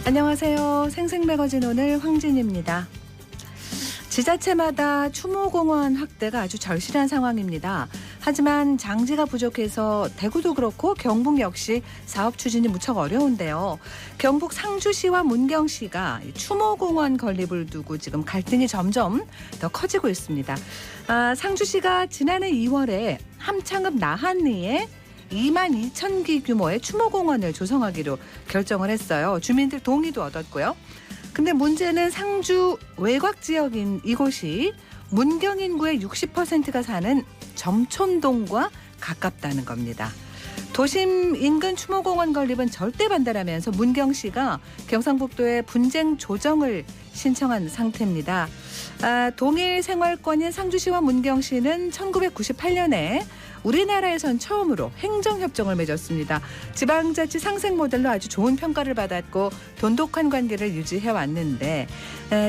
안녕하세요. 생생매거진 오늘 황진입니다. 지자체마다 추모공원 확대가 아주 절실한 상황입니다. 하지만 장지가 부족해서 대구도 그렇고 경북 역시 사업 추진이 무척 어려운데요. 경북 상주시와 문경시가 추모공원 건립을 두고 지금 갈등이 점점 더 커지고 있습니다. 상주시가 지난해 2월에 함창읍 나한리에 22,000기 규모의 추모공원을 조성하기로 결정을 했어요. 주민들 동의도 얻었고요. 근데 문제는 상주 외곽 지역인 이곳이 문경 인구의 60%가 사는 점촌동과 가깝다는 겁니다. 도심 인근 추모공원 건립은 절대 반대라면서 문경시가 경상북도에 분쟁 조정을 신청한 상태입니다. 동일 생활권인 상주시와 문경시는 1998년에 우리나라에선 처음으로 행정협정을 맺었습니다. 지방자치 상생 모델로 아주 좋은 평가를 받았고 돈독한 관계를 유지해왔는데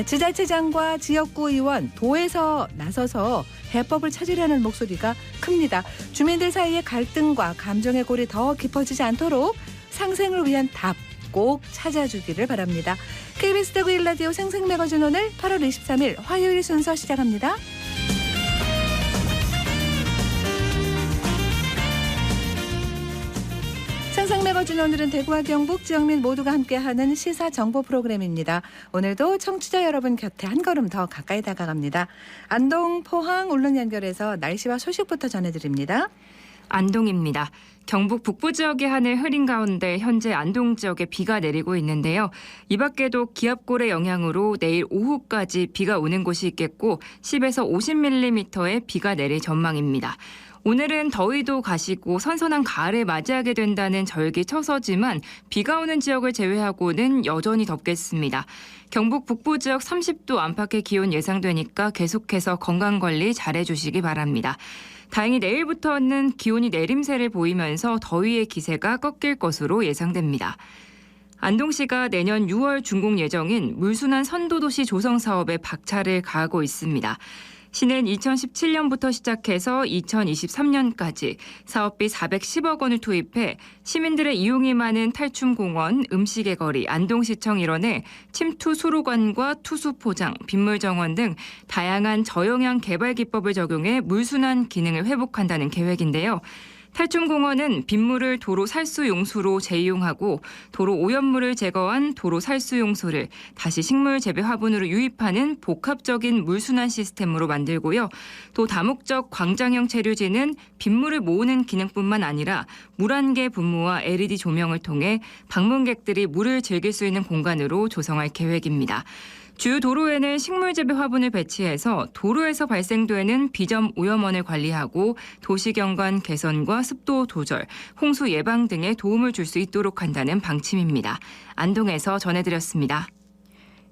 지자체장과 지역구 의원, 도에서 나서서 해법을 찾으려는 목소리가 큽니다. 주민들 사이의 갈등과 감정의 골이 더 깊어지지 않도록 상생을 위한 답 꼭 찾아주기를 바랍니다. KBS 대구 1라디오 생생매거진 오늘 8월 23일 화요일 순서 시작합니다. 생생매거진 오늘은 대구와 경북 지역민 모두가 함께하는 시사정보 프로그램입니다. 오늘도 청취자 여러분 곁에 한 걸음 더 가까이 다가갑니다. 안동, 포항, 울릉 연결해서 날씨와 소식부터 전해드립니다. 안동입니다. 경북 북부 지역의 하늘 흐린 가운데 현재 안동 지역에 비가 내리고 있는데요. 이 밖에도 기압골의 영향으로 내일 오후까지 비가 오는 곳이 있겠고 10에서 50mm의 비가 내릴 전망입니다. 오늘은 더위도 가시고 선선한 가을을 맞이하게 된다는 절기처서지만 비가 오는 지역을 제외하고는 여전히 덥겠습니다. 경북 북부 지역 30도 안팎의 기온 예상되니까 계속해서 건강관리 잘해주시기 바랍니다. 다행히 내일부터는 기온이 내림세를 보이면서 더위의 기세가 꺾일 것으로 예상됩니다. 안동시가 내년 6월 준공 예정인 물순환 선도도시 조성 사업에 박차를 가하고 있습니다. 시는 2017년부터 시작해서 2023년까지 사업비 410억 원을 투입해 시민들의 이용이 많은 탈춤공원, 음식의 거리, 안동시청 일원에 침투 수로관과 투수 포장, 빗물 정원 등 다양한 저영향 개발 기법을 적용해 물순환 기능을 회복한다는 계획인데요. 탈춤공원은 빗물을 도로 살수 용수로 재이용하고 도로 오염물을 제거한 도로 살수 용수를 다시 식물 재배 화분으로 유입하는 복합적인 물순환 시스템으로 만들고요. 또 다목적 광장형 체류지는 빗물을 모으는 기능뿐만 아니라 물안개 분무와 LED 조명을 통해 방문객들이 물을 즐길 수 있는 공간으로 조성할 계획입니다. 주요 도로에는 식물재배 화분을 배치해서 도로에서 발생되는 비점 오염원을 관리하고 도시경관 개선과 습도 조절, 홍수 예방 등에 도움을 줄 수 있도록 한다는 방침입니다. 안동에서 전해드렸습니다.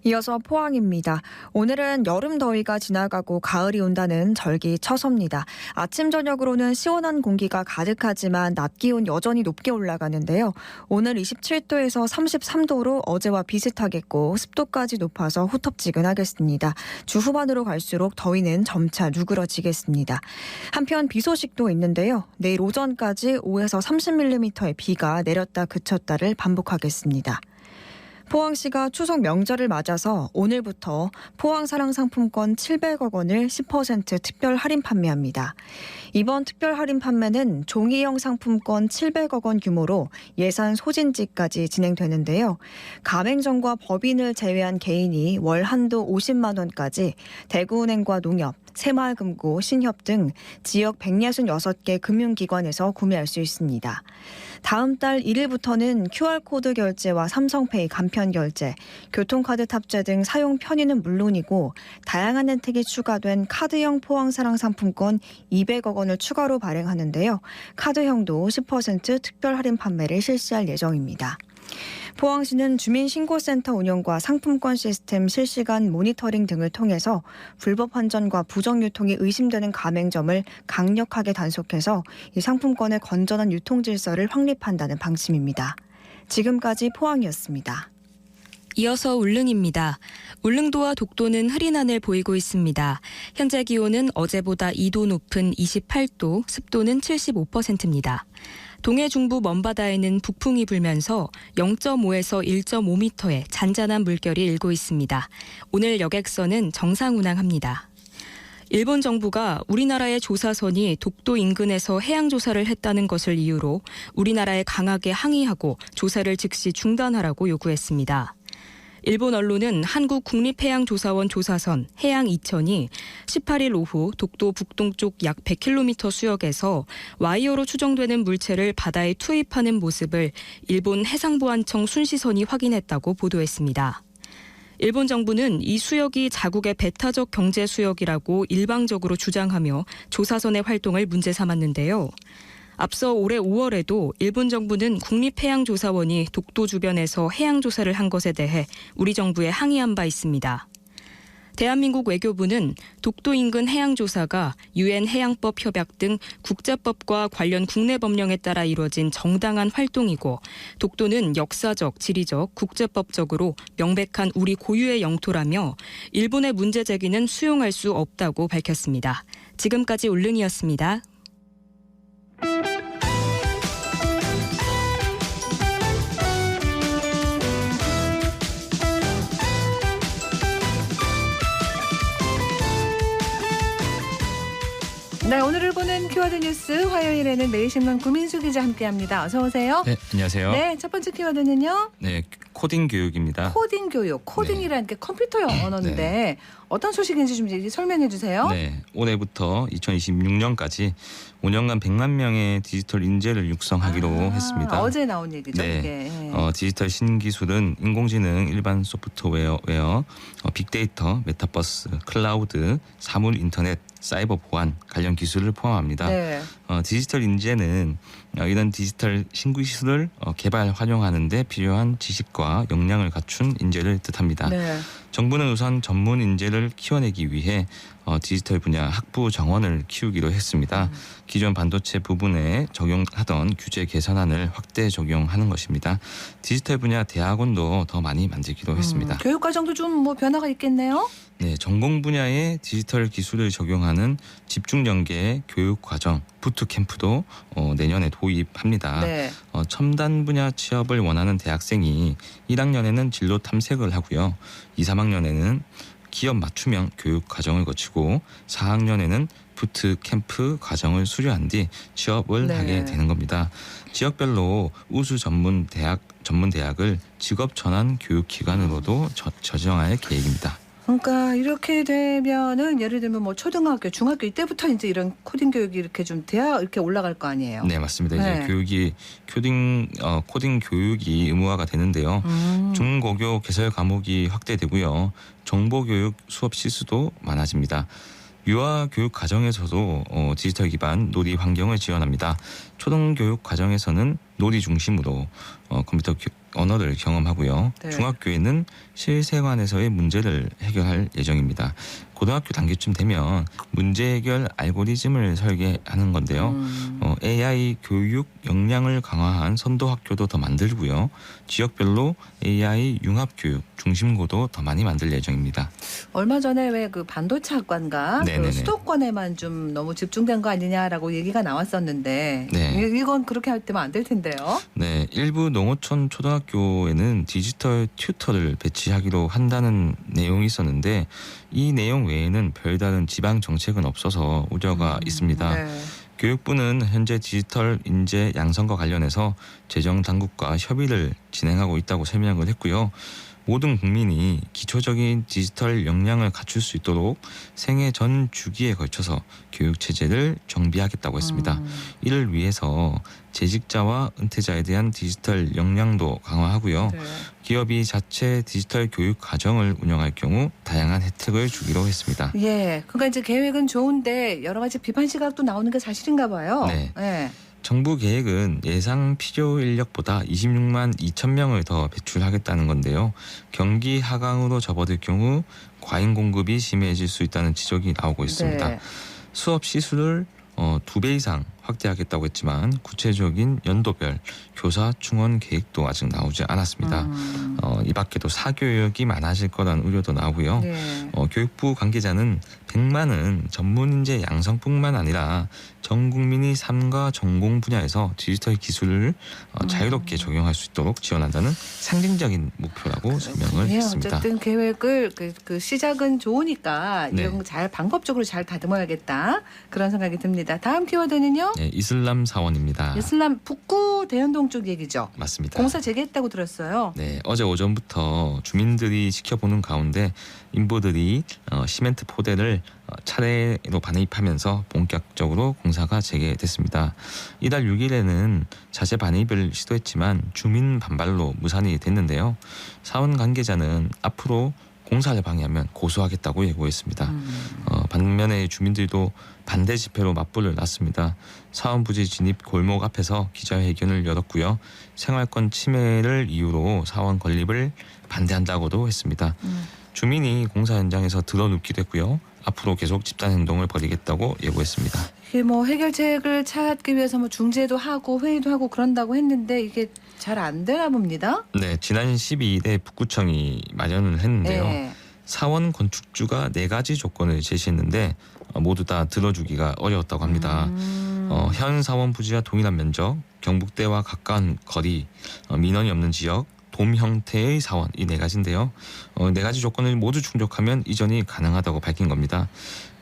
이어서 포항입니다. 오늘은 여름 더위가 지나가고 가을이 온다는 절기처서입니다. 아침 저녁으로는 시원한 공기가 가득하지만 낮 기온 여전히 높게 올라가는데요. 오늘 27도에서 33도로 어제와 비슷하겠고 습도까지 높아서 후텁지근하겠습니다. 주 후반으로 갈수록 더위는 점차 누그러지겠습니다. 한편 비 소식도 있는데요. 내일 오전까지 5에서 30mm의 비가 내렸다 그쳤다를 반복하겠습니다. 포항시가 추석 명절을 맞아서 오늘부터 포항사랑상품권 700억 원을 10% 특별 할인 판매합니다. 이번 특별 할인 판매는 종이형 상품권 700억 원 규모로 예산 소진지까지 진행되는데요. 가맹점과 법인을 제외한 개인이 월 한도 50만 원까지 대구은행과 농협, 새마을금고, 신협 등 지역 166개 금융기관에서 구매할 수 있습니다. 다음 달 1일부터는 QR코드 결제와 삼성페이 간편 결제, 교통카드 탑재 등 사용 편의는 물론이고 다양한 혜택이 추가된 카드형 포항사랑 상품권 200억 원을 추가로 발행하는데요. 카드형도 10% 특별 할인 판매를 실시할 예정입니다. 포항시는 주민신고센터 운영과 상품권 시스템 실시간 모니터링 등을 통해서 불법 환전과 부정 유통이 의심되는 가맹점을 강력하게 단속해서 이 상품권의 건전한 유통 질서를 확립한다는 방침입니다. 지금까지 포항이었습니다. 이어서 울릉입니다. 울릉도와 독도는 흐린 하늘 보이고 있습니다. 현재 기온은 어제보다 2도 높은 28도, 습도는 75%입니다. 동해 중부 먼바다에는 북풍이 불면서 0.5에서 1.5m의 잔잔한 물결이 일고 있습니다. 오늘 여객선은 정상 운항합니다. 일본 정부가 우리나라의 조사선이 독도 인근에서 해양 조사를 했다는 것을 이유로 우리나라에 강하게 항의하고 조사를 즉시 중단하라고 요구했습니다. 일본 언론은 한국국립해양조사원 조사선 해양 2000이 18일 오후 독도 북동쪽 약 100km 수역에서 와이어로 추정되는 물체를 바다에 투입하는 모습을 일본 해상보안청 순시선이 확인했다고 보도했습니다. 일본 정부는 이 수역이 자국의 배타적 경제 수역이라고 일방적으로 주장하며 조사선의 활동을 문제 삼았는데요. 앞서 올해 5월에도 일본 정부는 국립해양조사원이 독도 주변에서 해양조사를 한 것에 대해 우리 정부에 항의한 바 있습니다. 대한민국 외교부는 독도 인근 해양조사가 유엔 해양법 협약 등 국제법과 관련 국내 법령에 따라 이루어진 정당한 활동이고 독도는 역사적, 지리적, 국제법적으로 명백한 우리 고유의 영토라며 일본의 문제 제기는 수용할 수 없다고 밝혔습니다. 지금까지 울릉이었습니다. 네, 오늘을 보는 키워드 뉴스 화요일에는 매일신문 구민수 기자 함께합니다. 어서 오세요. 네, 안녕하세요. 네, 첫 번째 키워드는요. 네, 코딩 교육입니다. 코딩 교육. 코딩이라는 게 컴퓨터 언어인데 네. 어떤 소식인지 좀 설명해 주세요. 네, 올해부터 2026년까지 5년간 100만 명의 디지털 인재를 육성하기로 했습니다. 어제 나온 얘기죠. 네, 이게. 디지털 신기술은 인공지능, 일반 소프트웨어, 빅데이터, 메타버스, 클라우드, 사물 인터넷, 사이버 보안 관련 기술을 포함합니다. 네. 디지털 인재는 이런 디지털 신기술을 개발, 활용하는 데 필요한 지식과 역량을 갖춘 인재를 뜻합니다. 네. 정부는 우선 전문 인재를 키워내기 위해 디지털 분야 학부 정원을 키우기로 했습니다. 기존 반도체 부분에 적용하던 규제 개선안을 확대 적용하는 것입니다. 디지털 분야 대학원도 더 많이 만들기로 했습니다. 교육과정도 좀 뭐 변화가 있겠네요. 네, 전공 분야의 디지털 기술을 적용하는 집중 연계 교육 과정 부트캠프도 내년에 도입합니다. 네. 첨단 분야 취업을 원하는 대학생이 1학년에는 진로 탐색을 하고요. 2, 3학년에는 기업 맞춤형 교육 과정을 거치고 4학년에는 부트캠프 과정을 수료한 뒤 취업을 네. 하게 되는 겁니다. 지역별로 우수 전문대학을 직업 전환 교육 기관으로도 저정할 계획입니다. 그러니까 이렇게 되면은 예를 들면 뭐 초등학교, 중학교 이때부터 이제 이런 코딩 교육이 이렇게 좀 돼야 이렇게 올라갈 거 아니에요. 네, 맞습니다. 네. 이제 교육이 코딩 교육이 의무화가 되는데요. 중고교 개설 과목이 확대되고요. 정보교육 수업 실수도 많아집니다. 유아 교육 과정에서도 디지털 기반 놀이 환경을 지원합니다. 초등교육 과정에서는 놀이 중심으로 컴퓨터 언어를 경험하고요. 네. 중학교에는 실생활에서의 문제를 해결할 예정입니다. 고등학교 단계쯤 되면 문제 해결 알고리즘을 설계하는 건데요. AI 교육 역량을 강화한 선도 학교도 더 만들고요. 지역별로 AI 융합 교육 중심고도 더 많이 만들 예정입니다. 얼마 전에 왜 그 반도체 학과인가 그 네네네. 수도권에만 좀 너무 집중된 거 아니냐라고 얘기가 나왔었는데 네. 이건 그렇게 할 때면 안 될 텐데요. 네, 일부 농어촌 초등학교에는 디지털 튜터를 배치하기로 한다는 내용이 있었는데 이 내용 외에는 별다른 지방 정책은 없어서 우려가 있습니다. 네. 교육부는 현재 디지털 인재 양성과 관련해서 재정 당국과 협의를 진행하고 있다고 설명을 했고요. 모든 국민이 기초적인 디지털 역량을 갖출 수 있도록 생애 전 주기에 걸쳐서 교육 체제를 정비하겠다고 했습니다. 이를 위해서 재직자와 은퇴자에 대한 디지털 역량도 강화하고요. 네. 기업이 자체 디지털 교육 과정을 운영할 경우 다양한 혜택을 주기로 했습니다. 예, 그러니까 이제 계획은 좋은데 여러 가지 비판 시각도 나오는 게 사실인가 봐요. 네. 예. 정부 계획은 예상 필요 인력보다 26만 2천 명을 더 배출하겠다는 건데요. 경기 하강으로 접어들 경우 과잉 공급이 심해질 수 있다는 지적이 나오고 있습니다. 네. 수업 시수를 2배 이상 확대하겠다고 했지만 구체적인 연도별 교사 충원 계획도 아직 나오지 않았습니다. 이 밖에도 사교육이 많아질 거라는 우려도 나오고요. 네. 교육부 관계자는 100만은 전문 인재 양성뿐만 아니라 전 국민이 삶과 전공 분야에서 디지털 기술을 자유롭게 적용할 수 있도록 지원한다는 상징적인 목표라고 설명을 네, 했습니다. 어쨌든 계획을 그 시작은 좋으니까 네. 이런 거 잘 방법적으로 잘 다듬어야겠다 그런 생각이 듭니다. 다음 키워드는요. 네, 이슬람 사원입니다. 이슬람 북구 대연동 쪽 얘기죠. 맞습니다. 공사 재개했다고 들었어요. 네, 어제 오전부터 주민들이 지켜보는 가운데 인부들이 시멘트 포대를 차례로 반입하면서 본격적으로 공사가 재개됐습니다. 이달 6일에는 자재 반입을 시도했지만 주민 반발로 무산이 됐는데요. 사원 관계자는 앞으로 공사를 방해하면 고소하겠다고 예고했습니다. 반면에 주민들도 반대 집회로 맞불을 놨습니다. 사원 부지 진입 골목 앞에서 기자회견을 열었고요. 생활권 침해를 이유로 사원 건립을 반대한다고도 했습니다. 주민이 공사 현장에서 드러눕기도 했고요. 앞으로 계속 집단 행동을 벌이겠다고 예고했습니다. 이게 뭐 해결책을 찾기 위해서 뭐 중재도 하고 회의도 하고 그런다고 했는데 이게 잘 안 되나 봅니다. 네, 지난 12일에 북구청이 마련을 했는데요. 네. 사원 건축주가 4가지 조건을 제시했는데 모두 다 들어주기가 어려웠다고 합니다. 현 사원 부지와 동일한 면적, 경북대와 가까운 거리, 민원이 없는 지역, 돔 형태의 사원 이 4가지인데요. 4가지 조건을 모두 충족하면 이전이 가능하다고 밝힌 겁니다.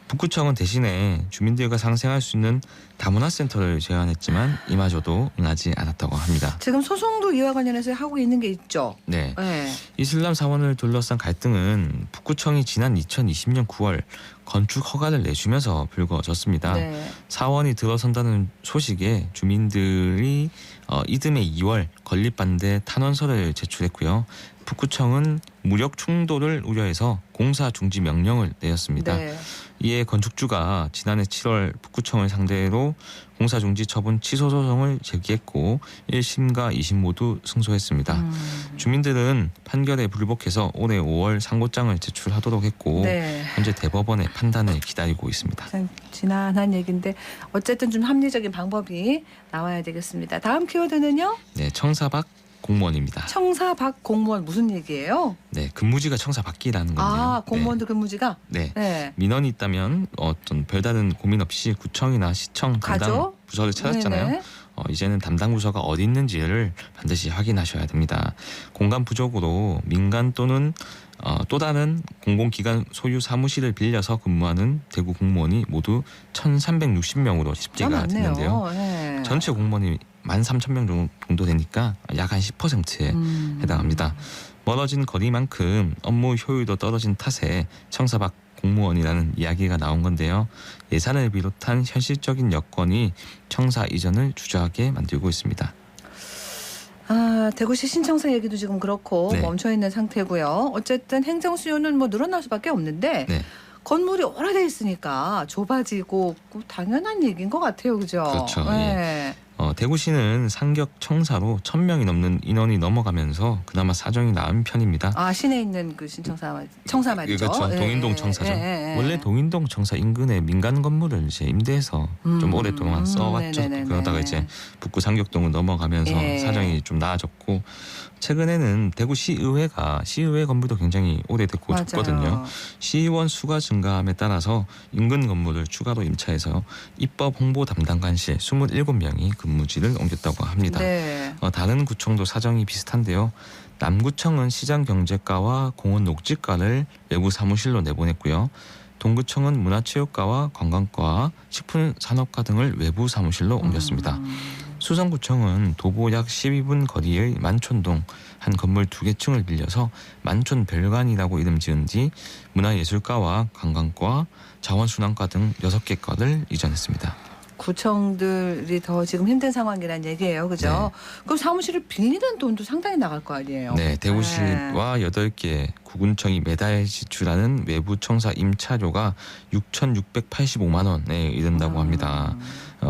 북구청은 대신에 주민들과 상생할 수 있는 다문화센터를 제안했지만 이마저도 응하지 않았다고 합니다. 지금 소송도 이와 관련해서 하고 있는 게 있죠. 네, 네. 이슬람 사원을 둘러싼 갈등은 북구청이 지난 2020년 9월 건축 허가를 내주면서 불거졌습니다. 네. 사원이 들어선다는 소식에 주민들이 이듬해 2월 건립반대 탄원서를 제출했고요. 북구청은 무력 충돌을 우려해서 공사 중지 명령을 내렸습니다. 네. 이에 건축주가 지난해 7월 북구청을 상대로 공사 중지 처분 취소 소송을 제기했고 1심과 2심 모두 승소했습니다. 주민들은 판결에 불복해서 올해 5월 상고장을 제출하도록 했고 네. 현재 대법원의 판단을 기다리고 있습니다. 참 지난한 얘기인데 어쨌든 좀 합리적인 방법이 나와야 되겠습니다. 다음 키워드는요. 네, 청사박 공무원입니다. 청사박 공무원 무슨 얘기예요? 네, 근무지가 청사밖이라는 건데요. 아, 공무원들 근무지가? 네. 네. 민원이 있다면 어떤 별다른 고민 없이 구청이나 시청 담당 가죠? 부서를 찾았잖아요. 네네. 이제는 담당 부서가 어디 있는지를 반드시 확인하셔야 됩니다. 공간 부족으로 민간 또는 또 다른 공공기관 소유 사무실을 빌려서 근무하는 대구 공무원이 모두 1,360명으로 집계가 됐는데요. 네. 전체 공무원이 13,000명 정도 되니까 약 한 10%에 해당합니다. 멀어진 거리만큼 업무 효율도 떨어진 탓에 청사박 공무원이라는 이야기가 나온 건데요. 예산을 비롯한 현실적인 여건이 청사 이전을 주저하게 만들고 있습니다. 아, 대구시 신청사 얘기도 지금 그렇고 네. 멈춰 있는 상태고요. 어쨌든 행정 수요는 뭐 늘어날 수밖에 없는데 네. 건물이 오래돼 있으니까 좁아지고 당연한 얘기인 것 같아요, 그죠? 그렇죠. 네. 대구시는 상격 청사로 1,000명이 넘는 인원이 넘어가면서 그나마 사정이 나은 편입니다. 아, 시내에 있는 그 신청사 청사 말이죠. 그렇죠. 예, 동인동 예, 청사죠. 예, 예, 예. 원래 동인동 청사 인근에 민간 건물을 이제 임대해서 좀 오랫동안 써왔죠. 네네네네. 그러다가 이제 북구 상격동을 넘어가면서 예. 사정이 좀 나아졌고 최근에는 대구 시의회가 시의회 건물도 굉장히 오래됐고 맞아요. 좁거든요. 시의원 수가 증가함에 따라서 인근 건물을 추가로 임차해서 입법 홍보 담당관실 27명이 근무지를 옮겼다고 합니다. 네. 다른 구청도 사정이 비슷한데요. 남구청은 시장경제과와 공원녹지과를 외부 사무실로 내보냈고요. 동구청은 문화체육과와 관광과 식품산업과 등을 외부 사무실로 옮겼습니다. 수성구청은 도보 약 12분 거리의 만촌동 한 건물 2개 층을 빌려서 만촌별관이라고 이름 지은 뒤 문화예술과와 관광과 자원순환과 등 6개 과를 이전했습니다. 구청들이 더 지금 힘든 상황이란 얘기예요, 그죠? 그럼 사무실을 빌리는 돈도 상당히 나갈 거 아니에요? 네, 대구시와 8개 구군청이 매달 지출하는 외부 청사 임차료가 6,685만 원에 이른다고 합니다.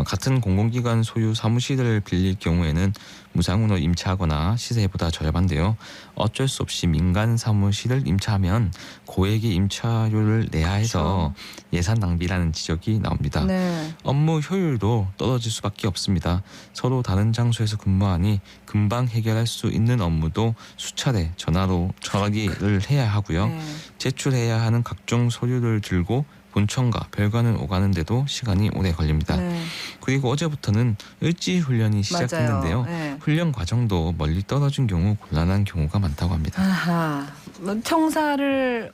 같은 공공기관 소유 사무실을 빌릴 경우에는 무상으로 임차하거나 시세보다 저렴한데요. 어쩔 수 없이 민간 사무실을 임차하면 고액의 임차료를 내야 해서 예산 낭비라는 지적이 나옵니다. 네. 업무 효율도 떨어질 수밖에 없습니다. 서로 다른 장소에서 근무하니 금방 해결할 수 있는 업무도 수차례 전화로 전화기를 해야 하고요. 네. 제출해야 하는 각종 서류를 들고 본청과 별관을 오가는데도 시간이 오래 걸립니다. 네. 그리고 어제부터는 을지 훈련이 시작했는데요. 맞아요. 네. 훈련 과정도 멀리 떨어진 경우 곤란한 경우가 많다고 합니다. 아하. 뭐 청사를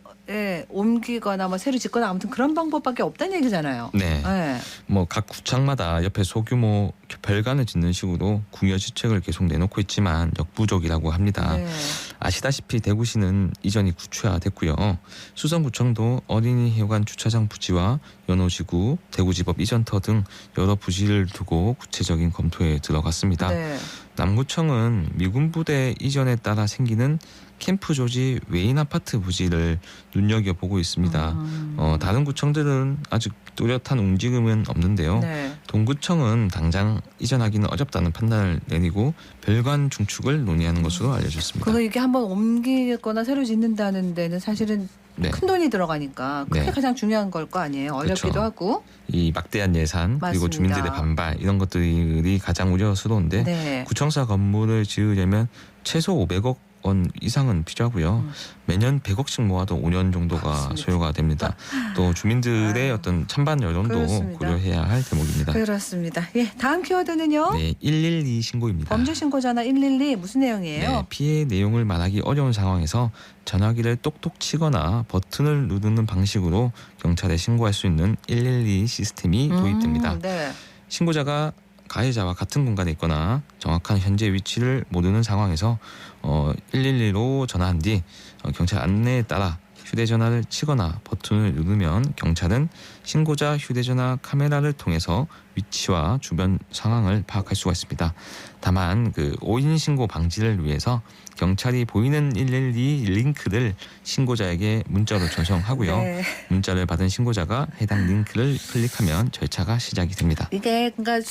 옮기거나 뭐 새로 짓거나 아무튼 그런 방법밖에 없다는 얘기잖아요. 네. 네. 뭐 각 구청마다 옆에 소규모 별관을 짓는 식으로 궁여지책을 계속 내놓고 있지만 역부족이라고 합니다. 네. 아시다시피 대구시는 이전이 구축화됐고요. 수성구청도 어린이회관 주차장 부지와 연호지구, 대구지법 이전터 등 여러 부지를 두고 구체적인 검토에 들어갔습니다. 네. 남구청은 미군 부대 이전에 따라 생기는 캠프 조지 외인 아파트 부지를 눈여겨보고 있습니다. 다른 구청들은 아직 뚜렷한 움직임은 없는데요. 네. 동구청은 당장 이전하기는 어렵다는 판단을 내리고 별관 중축을 논의하는 것으로 알려졌습니다. 그거 이게 한번 옮기거나 새로 짓는다는 데는 사실은 네. 큰 돈이 들어가니까 그게 네. 가장 중요한 걸 거 아니에요. 어렵기도 그렇죠. 하고. 이 막대한 예산 그리고 맞습니다. 주민들의 반발 이런 것들이 가장 우려스러운데 네. 구청사 건물을 지으려면 최소 500억 원 이상은 필요하고요. 매년 100억씩 모아도 5년 정도가 맞습니다. 소요가 됩니다. 또 주민들의 아유, 어떤 찬반 여론도 그렇습니다. 고려해야 할 대목입니다. 그렇습니다. 예, 다음 키워드는요. 네, 112 신고입니다. 범죄 신고 전화 112 무슨 내용이에요? 네, 피해 내용을 말하기 어려운 상황에서 전화기를 똑똑 치거나 버튼을 누르는 방식으로 경찰에 신고할 수 있는 112 시스템이 도입됩니다. 네. 신고자가 가해자와 같은 공간에 있거나 정확한 현재 위치를 모르는 상황에서 112로 전화한 뒤 경찰 안내에 따라 휴대전화를 치거나 버튼을 누르면 경찰은 신고자 휴대전화 카메라를 통해서 위치와 주변 상황을 파악할 수가 있습니다. 다만 그 오인 신고 방지를 위해서 경찰이 보이는 112 링크를 신고자에게 문자로 전송하고요. 네. 문자를 받은 신고자가 해당 링크를 클릭하면 절차가 시작이 됩니다. 이게 그러니까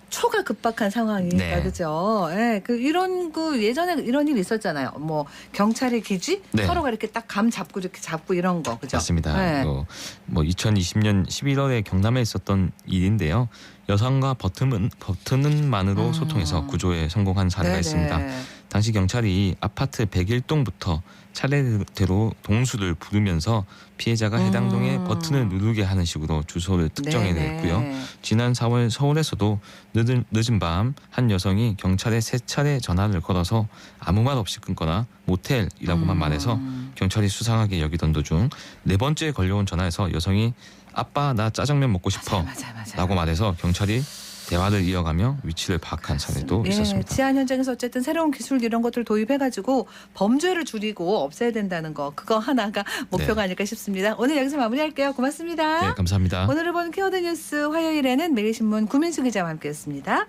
초가 급박한 상황이니까 네. 그죠? 예, 그 이런 그 예전에 이런 일 있었잖아요. 뭐 경찰의 기지 네. 서로가 이렇게 딱 감 잡고 이렇게 잡고 이런 거 그죠? 맞습니다. 네. 뭐 2020년 11월에 경남에 있었던 일인데요. 여성과 버튼만으로 소통해서 구조에 성공한 사례가 네네. 있습니다. 당시 경찰이 아파트 101동부터 차례대로 동수를 부르면서 피해자가 해당 동에 버튼을 누르게 하는 식으로 주소를 특정해냈고요. 네네. 지난 4월 서울에서도 늦은 밤 한 여성이 경찰에 3차례 전화를 걸어서 아무 말 없이 끊거나 모텔이라고만 말해서 경찰이 수상하게 여기던 도중 4번째 걸려온 전화에서 여성이 아빠 나 짜장면 먹고 싶어 맞아. 라고 말해서 경찰이 대화를 이어가며 위치를 파악한 사례도 예, 있었습니다. 치안 현장에서 어쨌든 새로운 기술 이런 것들 도입해가지고 범죄를 줄이고 없애야 된다는 거 그거 하나가 목표가 아닐까 싶습니다. 오늘 여기서 마무리할게요. 고맙습니다. 네, 감사합니다. 오늘을 본 키워드 뉴스 화요일에는 매일신문 구민수 기자와 함께했습니다.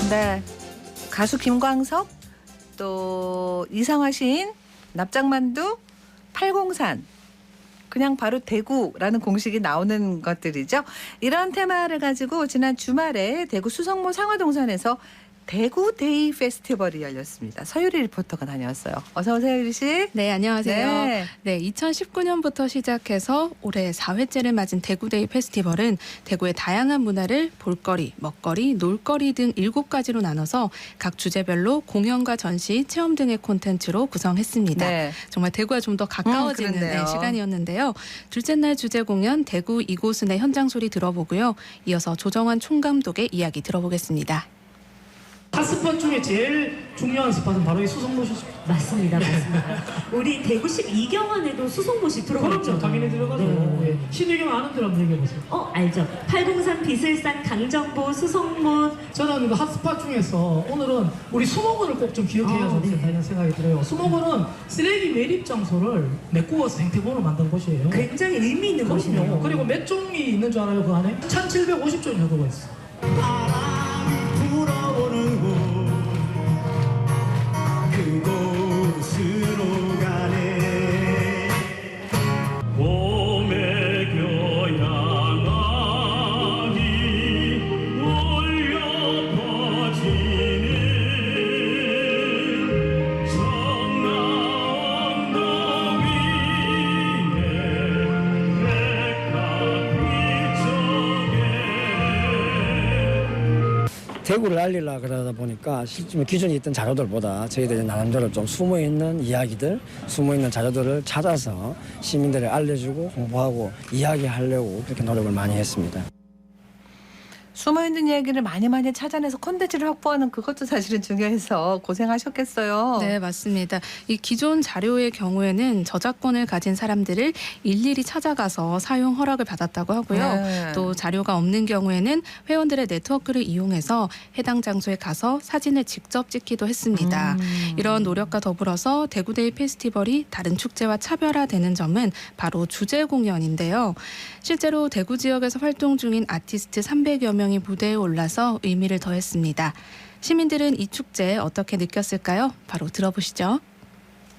네, 가수 김광석 또 이상화 시인 납작만두 803 그냥 바로 대구라는 공식이 나오는 것들이죠. 이런 테마를 가지고 지난 주말에 대구 수성모 상화동산에서 대구 데이 페스티벌이 열렸습니다. 서유리 리포터가 다녀왔어요. 어서 오세요, 유리 씨. 네, 안녕하세요. 네. 네, 2019년부터 시작해서 올해 4회째를 맞은 대구데이 페스티벌은 대구의 다양한 문화를 볼거리, 먹거리, 놀거리 등 7가지로 나눠서 각 주제별로 공연과 전시, 체험 등의 콘텐츠로 구성했습니다. 네. 정말 대구와 좀 더 가까워지는 그렇네요. 시간이었는데요. 둘째 날 주제 공연 대구 이곳은의 현장 소리 들어보고요. 이어서 조정환 총감독의 이야기 들어보겠습니다. 핫스팟 중에 제일 중요한 스팟은 바로 이 수성모시죠. 맞습니다. 우리 대구시 이경안에도 수송모시 들어가죠. 그렇죠. 당연히 들어가죠. 네. 신의경 아는 들 한번 얘기해보세요. 알죠. 803 비슬산 강정보 수송모. 저는 그 핫스팟 중에서 오늘은 우리 수목원을 꼭 좀 기억해야 좋겠다 이런 생각이 들어요. 수목원은 쓰레기 매립 장소를 메꾸어서 생태본을 만든 곳이에요. 굉장히 의미 있는 곳이네요. 그리고 몇 종이 있는 줄 알아요? 그 안에 1750종이 정도가 있어. 대구를 알리려 그러다 보니까 실제 기존에 있던 자료들보다 저희들이 나름대로 좀 숨어있는 이야기들, 숨어있는 자료들을 찾아서 시민들에 알려주고 홍보하고 이야기하려고 그렇게 노력을 많이 했습니다. 숨어있는 이야기를 많이 찾아내서 콘텐츠를 확보하는 그것도 사실은 중요해서 고생하셨겠어요. 네, 맞습니다. 이 기존 자료의 경우에는 저작권을 가진 사람들을 일일이 찾아가서 사용 허락을 받았다고 하고요. 네. 또 자료가 없는 경우에는 회원들의 네트워크를 이용해서 해당 장소에 가서 사진을 직접 찍기도 했습니다. 이런 노력과 더불어서 대구데이 페스티벌이 다른 축제와 차별화되는 점은 바로 주제 공연인데요. 실제로 대구 지역에서 활동 중인 아티스트 300여 명이 무대에 올라서 의미를 더했습니다. 시민들은 이 축제 어떻게 느꼈을까요? 바로 들어보시죠.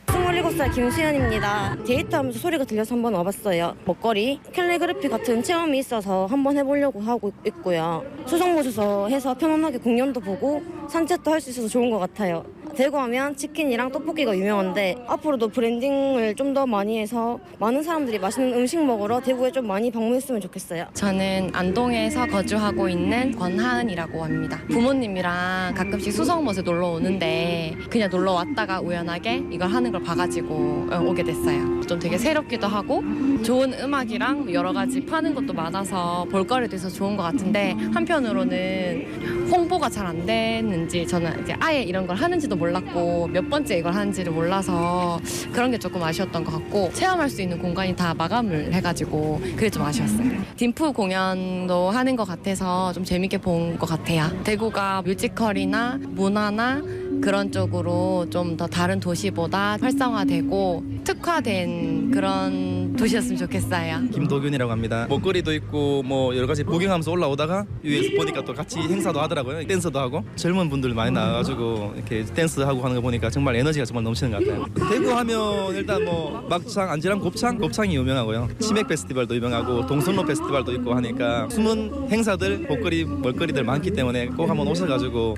27살 김수현입니다. 데이트하면서 소리가 들려서 한번 와봤어요. 먹거리, 캘리그래피 같은 체험이 있어서 한번 해보려고 하고 있고요. 수성모에서 해서 편안하게 공연도 보고 산책도 할 수 있어서 좋은 것 같아요. 대구 하면 치킨이랑 떡볶이가 유명한데 앞으로도 브랜딩을 좀 더 많이 해서 많은 사람들이 맛있는 음식 먹으러 대구에 좀 많이 방문했으면 좋겠어요. 저는 안동에서 거주하고 있는 권하은이라고 합니다. 부모님이랑 가끔씩 수성못에 놀러 오는데 그냥 놀러 왔다가 우연하게 이걸 하는 걸 봐가지고 오게 됐어요. 좀 되게 새롭기도 하고 좋은 음악이랑 여러 가지 파는 것도 많아서 볼거리도 있어서 좋은 것 같은데 한편으로는 홍보가 잘 안 됐는지 저는 이제 아예 이런 걸 하는지도 몰랐고 몇 번째 이걸 하는지를 몰라서 그런 게 조금 아쉬웠던 것 같고 체험할 수 있는 공간이 다 마감을 해가지고 그게 좀 아쉬웠어요. 딤프 공연도 하는 것 같아서 좀 재밌게 본 것 같아요. 대구가 뮤지컬이나 문화나 그런 쪽으로 좀 더 다른 도시보다 활성화되고 특화된 그런 도시였으면 좋겠어요. 김도균이라고 합니다. 먹거리도 있고 뭐 여러 가지 구경하면서 올라오다가 위에서 보니까 또 같이 행사도 하더라고요. 댄서도 하고 젊은 분들 많이 나와가지고 이렇게 댄스하고 하는 거 보니까 정말 에너지가 정말 넘치는 것 같아요. 대구 하면 일단 뭐 막창, 안지랑 곱창이 유명하고요. 치맥 페스티벌도 유명하고 동선로 페스티벌도 있고 하니까 숨은 행사들, 볼거리, 먹거리들 많기 때문에 꼭 한번 오셔가지고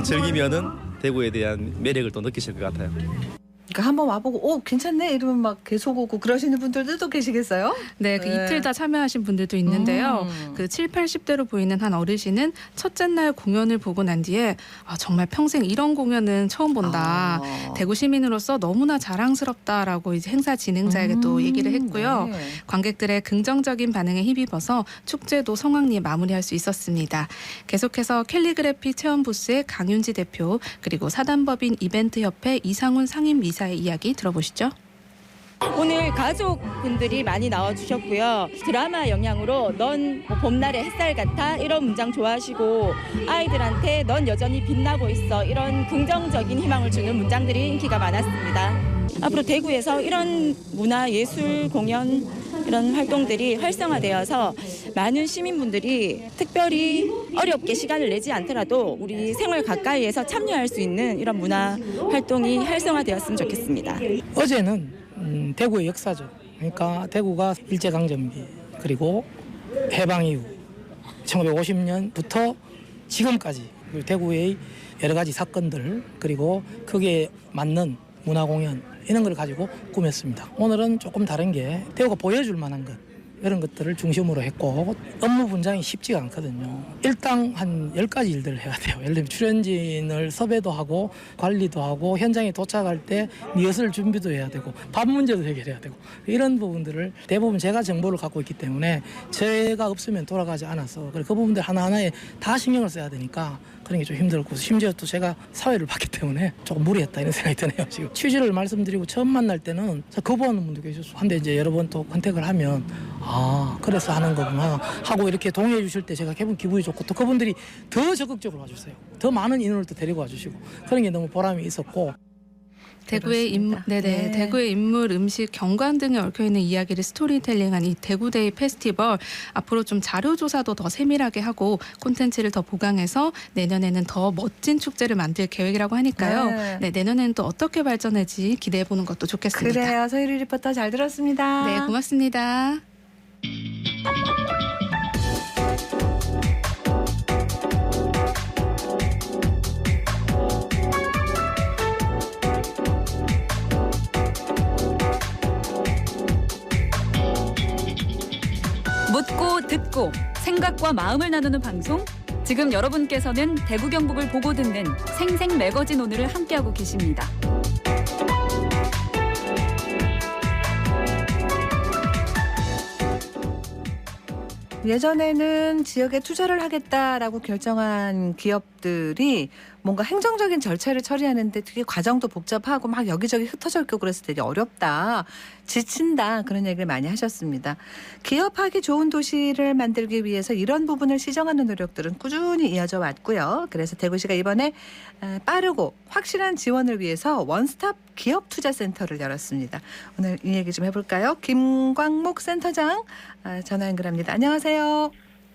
즐기면은 대구에 대한 매력을 또 느끼실 것 같아요. 그러니까 한번 와보고 괜찮네 이러면 막 계속 오고 그러시는 분들도 또 계시겠어요? 네, 그 이틀 다 참여하신 분들도 있는데요. 그 7, 80대로 보이는 한 어르신은 첫째 날 공연을 보고 난 뒤에 정말 평생 이런 공연은 처음 본다. 대구 시민으로서 너무나 자랑스럽다라고 이제 행사 진행자에게 또 얘기를 했고요. 네. 관객들의 긍정적인 반응에 힘입어서 축제도 성황리에 마무리할 수 있었습니다. 계속해서 캘리그래피 체험 부스의 강윤지 대표 그리고 사단법인 이벤트협회 이상훈 상임이사의 이야기 들어보시죠. 오늘 가족분들이 많이 나와주셨고요. 드라마 영향으로 넌 봄날의 햇살 같아 이런 문장 좋아하시고 아이들한테 넌 여전히 빛나고 있어 이런 긍정적인 희망을 주는 문장들이 인기가 많았습니다. 앞으로 대구에서 이런 문화, 예술, 공연 이런 활동들이 활성화되어서 많은 시민분들이 특별히 어렵게 시간을 내지 않더라도 우리 생활 가까이에서 참여할 수 있는 이런 문화 활동이 활성화되었으면 좋겠습니다. 어제는 대구의 역사죠. 그러니까 대구가 일제강점기 그리고 해방 이후 1950년부터 지금까지 대구의 여러 가지 사건들 그리고 거기에 맞는 문화공연 이런 걸 가지고 꾸몄습니다. 오늘은 조금 다른 게 대구가 보여줄 만한 것 이런 것들을 중심으로 했고 업무 분장이 쉽지가 않거든요. 일당 한 10가지 일들을 해야 돼요. 예를 들면 출연진을 섭외도 하고 관리도 하고 현장에 도착할 때 리허설 준비도 해야 되고 밥 문제도 해결해야 되고 이런 부분들을 대부분 제가 정보를 갖고 있기 때문에 제가 없으면 돌아가지 않아서 그 부분들 하나하나에 다 신경을 써야 되니까 그런 게 좀 힘들고 심지어 또 제가 사회를 봤기 때문에 조금 무리했다 이런 생각이 드네요. 지금 취지를 말씀드리고 처음 만날 때는 거부하는 분도 계셨어요. 한데 이제 여러 번 또 컨택을 하면 그래서 하는 거구나 하고 이렇게 동의해 주실 때 제가 기분이 좋고 또 그분들이 더 적극적으로 와주세요. 더 많은 인원을 또 데리고 와주시고 그런 게 너무 보람이 있었고 대구의 인물, 음식, 경관 등에 얽혀있는 이야기를 스토리텔링한 이 대구데이 페스티벌 앞으로 좀 자료조사도 더 세밀하게 하고 콘텐츠를 더 보강해서 내년에는 더 멋진 축제를 만들 계획이라고 하니까요. 네, 내년에는 또 어떻게 발전할지 기대해보는 것도 좋겠습니다. 그래요. 서유리 리포터 잘 들었습니다. 네, 고맙습니다. 묻고 듣고 생각과 마음을 나누는 방송 지금 여러분께서는 대구 경북을 보고 듣는 생생 매거진 오늘을 함께하고 계십니다. 예전에는 지역에 투자를 하겠다라고 결정한 기업들이 뭔가 행정적인 절차를 처리하는데 되게 과정도 복잡하고 막 여기저기 흩어져 있고 그래서 되게 어렵다, 지친다 그런 얘기를 많이 하셨습니다. 기업하기 좋은 도시를 만들기 위해서 이런 부분을 시정하는 노력들은 꾸준히 이어져 왔고요. 그래서 대구시가 이번에 빠르고 확실한 지원을 위해서 원스톱 기업투자센터를 열었습니다. 오늘 이 얘기 좀 해볼까요? 김광목 센터장 전화 연결합니다. 안녕하세요.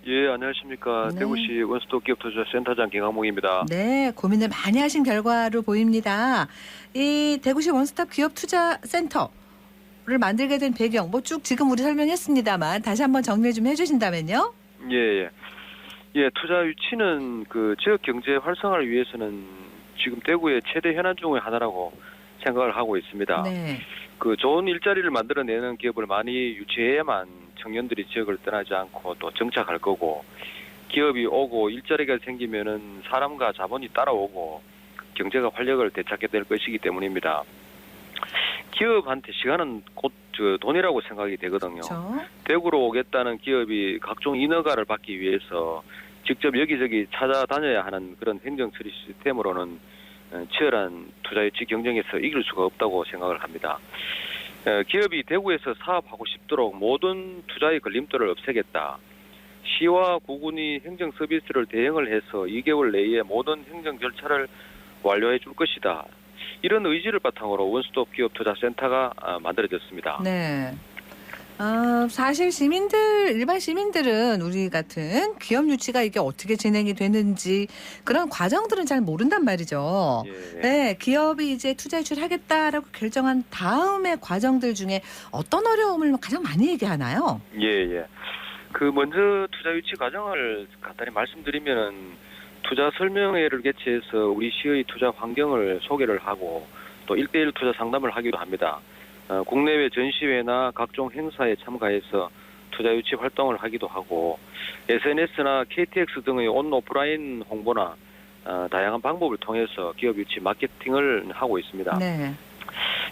예, 안녕하십니까. 네. 대구시 원스톱 기업투자센터장 김광목입니다. 네, 고민을 많이 하신 결과로 보입니다. 이 대구시 원스톱 기업투자센터를 만들게 된 배경, 뭐 쭉 지금 우리 설명했습니다만 다시 한번 정리 좀 해주신다면요. 예. 투자 유치는 그 지역 경제 활성화를 위해서는 지금 대구의 최대 현안 중의 하나라고 생각을 하고 있습니다. 네. 그 좋은 일자리를 만들어내는 기업을 많이 유치해야만 청년들이 지역을 떠나지 않고 또 정착할 거고, 기업이 오고 일자리가 생기면은 사람과 자본이 따라오고 경제가 활력을 되찾게 될 것이기 때문입니다. 기업한테 시간은 곧 돈이라고 생각이 되거든요. 그렇죠. 대구로 오겠다는 기업이 각종 인허가를 받기 위해서 직접 여기저기 찾아다녀야 하는 그런 행정 처리 시스템으로는 치열한 투자 유치 경쟁에서 이길 수가 없다고 생각을 합니다. 기업이 대구에서 사업하고 싶도록 모든 투자의 걸림돌을 없애겠다. 시와 구군이 행정 서비스를 대행을 해서 2개월 내에 모든 행정 절차를 완료해 줄 것이다. 이런 의지를 바탕으로 원스톱 기업투자센터가 만들어졌습니다. 네. 사실 일반 시민들은 우리 같은 기업 유치가 이게 어떻게 진행이 되는지 그런 과정들은 잘 모른단 말이죠. 예. 네, 기업이 이제 투자 유치를 하겠다라고 결정한 다음의 과정들 중에 어떤 어려움을 가장 많이 얘기하나요? 예. 그 먼저 투자 유치 과정을 간단히 말씀드리면은 투자 설명회를 개최해서 우리 시의 투자 환경을 소개를 하고 또 1:1 투자 상담을 하기도 합니다. 국내외 전시회나 각종 행사에 참가해서 투자 유치 활동을 하기도 하고 SNS나 KTX 등의 온오프라인 홍보나 다양한 방법을 통해서 기업 유치 마케팅을 하고 있습니다. 네.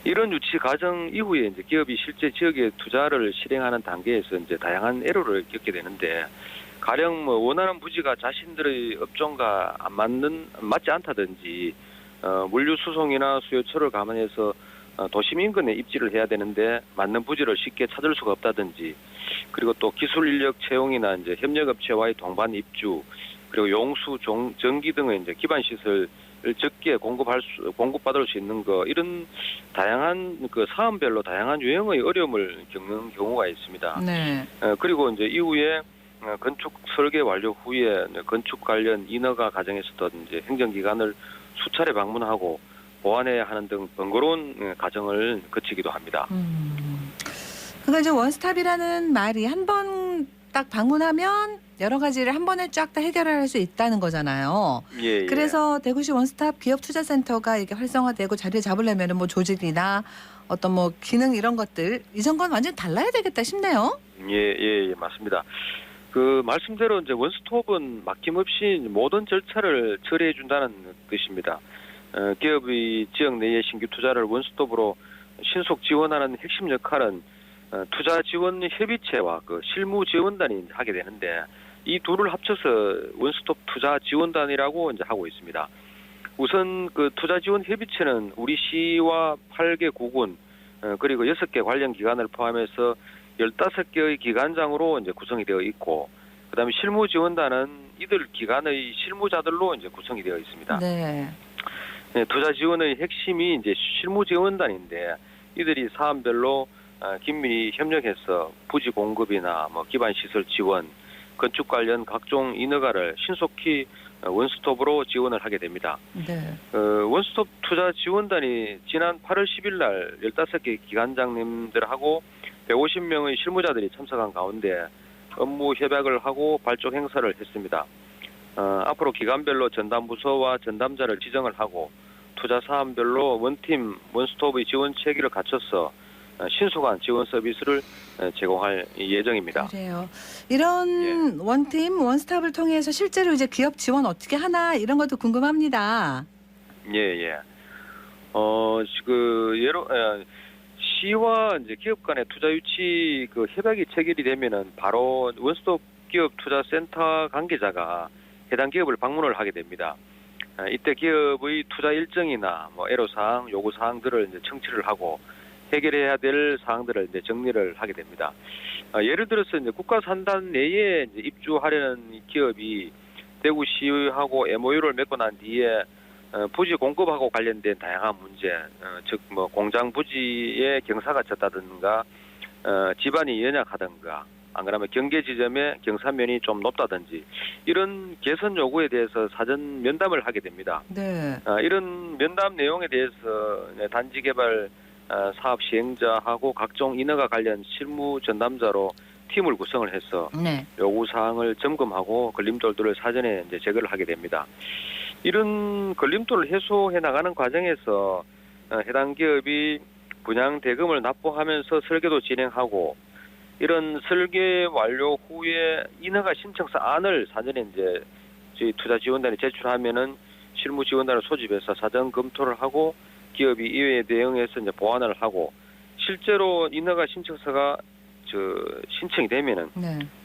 이런 유치 과정 이후에 이제 기업이 실제 지역에 투자를 실행하는 단계에서 이제 다양한 애로를 겪게 되는데, 가령 뭐 원하는 부지가 자신들의 업종과 맞지 않다든지 물류 수송이나 수요처를 감안해서 도심 인근에 입지를 해야 되는데 맞는 부지를 쉽게 찾을 수가 없다든지, 그리고 또 기술 인력 채용이나 이제 협력업체와의 동반 입주, 그리고 용수, 전기 등의 이제 기반 시설을 적게 공급받을 수 있는 거, 이런 다양한 그 사안별로 다양한 유형의 어려움을 겪는 경우가 있습니다. 네. 그리고 이제 이후에 건축 설계 완료 후에 건축 관련 인허가 과정에서도 이제 행정기관을 수차례 방문하고 보완해야 하는 등 번거로운 과정을 거치기도 합니다. 그러니까 이제 원스톱이라는 말이 한 번 딱 방문하면 여러 가지를 한 번에 쫙 다 해결할 수 있다는 거잖아요. 예. 그래서 대구시 원스톱 기업투자센터가 이게 활성화되고 자리를 잡으려면 뭐 조직이나 어떤 뭐 기능 이런 것들 이전과는 완전 달라야 되겠다 싶네요. 예, 맞습니다. 그 말씀대로 이제 원스톱은 막힘없이 모든 절차를 처리해 준다는 뜻입니다. 기업이 지역 내의 신규 투자를 원스톱으로 신속 지원하는 핵심 역할은 투자 지원 협의체와 그 실무 지원단이 하게 되는데, 이 둘을 합쳐서 원스톱 투자 지원단이라고 이제 하고 있습니다. 우선 그 투자 지원 협의체는 우리 시와 8개 구군 그리고 6개 관련 기관을 포함해서 15개의 기관장으로 이제 구성이 되어 있고, 그다음에 실무 지원단은 이들 기관의 실무자들로 이제 구성이 되어 있습니다. 네. 투자 지원의 핵심이 이제 실무 지원단인데, 이들이 사안별로 긴밀히 협력해서 부지 공급이나 뭐 기반 시설 지원, 건축 관련 각종 인허가를 신속히 원스톱으로 지원을 하게 됩니다. 네. 원스톱 투자 지원단이 지난 8월 10일 날 15개 기관장님들하고 150명의 실무자들이 참석한 가운데 업무 협약을 하고 발족 행사를 했습니다. 앞으로 기관별로 전담부서와 전담자를 지정을 하고 투자 사안별로 원팀 원스톱의 지원 체계를 갖춰서 신속한 지원 서비스를 제공할 예정입니다. 그래요. 이런 원팀 원스톱을 통해서 실제로 이제 기업 지원 어떻게 하나 이런 것도 궁금합니다. 예. 시와 이제 기업 간의 투자 유치 그 협약이 체결이 되면은 바로 원스톱 기업 투자 센터 관계자가 해당 기업을 방문을 하게 됩니다. 이때 기업의 투자 일정이나 뭐 애로사항, 요구사항들을 이제 청취를 하고 해결해야 될 사항들을 이제 정리를 하게 됩니다. 예를 들어서 이제 국가 산단 내에 이제 입주하려는 기업이 대구시하고 MOU를 맺고 난 뒤에 부지 공급하고 관련된 다양한 문제, 즉 뭐 공장 부지에 경사가 쳤다든가, 집안이 연약하든가, 안 그러면 경계 지점에 경사면이 좀 높다든지 이런 개선 요구에 대해서 사전 면담을 하게 됩니다. 네. 이런 면담 내용에 대해서 단지 개발 사업 시행자하고 각종 인허가 관련 실무 전담자로 팀을 구성을 해서 요구 사항을 점검하고 걸림돌들을 사전에 이제 제거를 하게 됩니다. 이런 걸림돌을 해소해 나가는 과정에서 해당 기업이 분양 대금을 납부하면서 설계도 진행하고 이런 설계 완료 후에 인허가 신청서 안을 사전에 이제 저희 투자지원단에 제출하면은 실무지원단을 소집해서 사전 검토를 하고 기업이 이에 대응해서 이제 보완을 하고 실제로 인허가 신청서가 신청이 되면은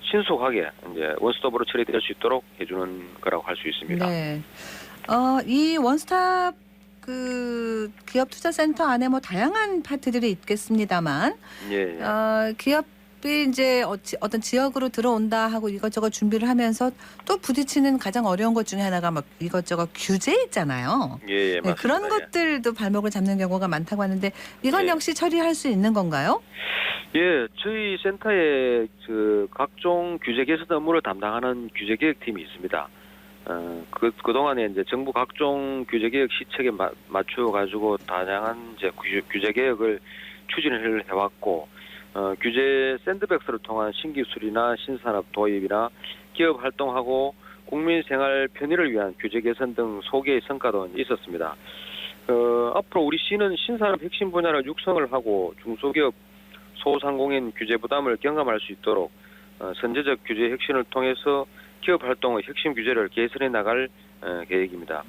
신속하게 이제 원스톱으로 처리될 수 있도록 해주는 거라고 할 수 있습니다. 네. 이 원스톱 그 기업 투자 센터 안에 뭐 다양한 파트들이 있겠습니다만, 기업이 이제 어떤 지역으로 들어온다 하고 이것저것 준비를 하면서 또 부딪히는 가장 어려운 것 중에 하나가 막 이것저것 규제 있잖아요. 맞습니다. 그런 것들도 발목을 잡는 경우가 많다고 하는데 이건 역시 처리할 수 있는 건가요? 저희 센터에 각종 규제 개선 업무를 담당하는 규제개혁팀이 있습니다. 그동안에 이제 정부 각종 규제개혁 시책에 맞춰가지고 다양한 이제 규제개혁을 추진을 해왔고, 규제 샌드백스를 통한 신기술이나 신산업 도입이나 기업 활동하고 국민 생활 편의를 위한 규제 개선 등 소개의 성과도 있었습니다. 앞으로 우리 시는 신산업 핵심 분야를 육성을 하고 중소기업 소상공인 규제 부담을 경감할 수 있도록 선제적 규제 혁신을 통해서 기업 활동의 핵심 규제를 개선해 나갈 계획입니다.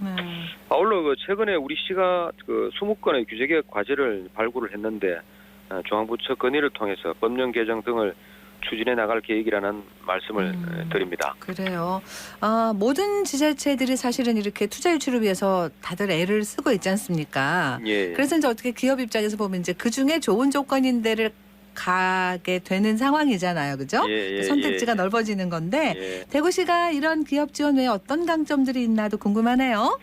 아울러 최근에 우리 시가 20건의 규제개혁 과제를 발굴을 했는데 중앙부처 건의를 통해서 법령 개정 등을 추진해 나갈 계획이라는 말씀을 드립니다. 그래요. 모든 지자체들이 사실은 이렇게 투자 유치를 위해서 다들 애를 쓰고 있지 않습니까? 그래서 이제 어떻게 기업 입장에서 보면 이제 그 중에 좋은 조건인 데를 가게 되는 상황이잖아요. 그죠? 선택지가 넓어지는 건데 대구시가 이런 기업 지원 외에 어떤 강점들이 있나도 궁금하네요.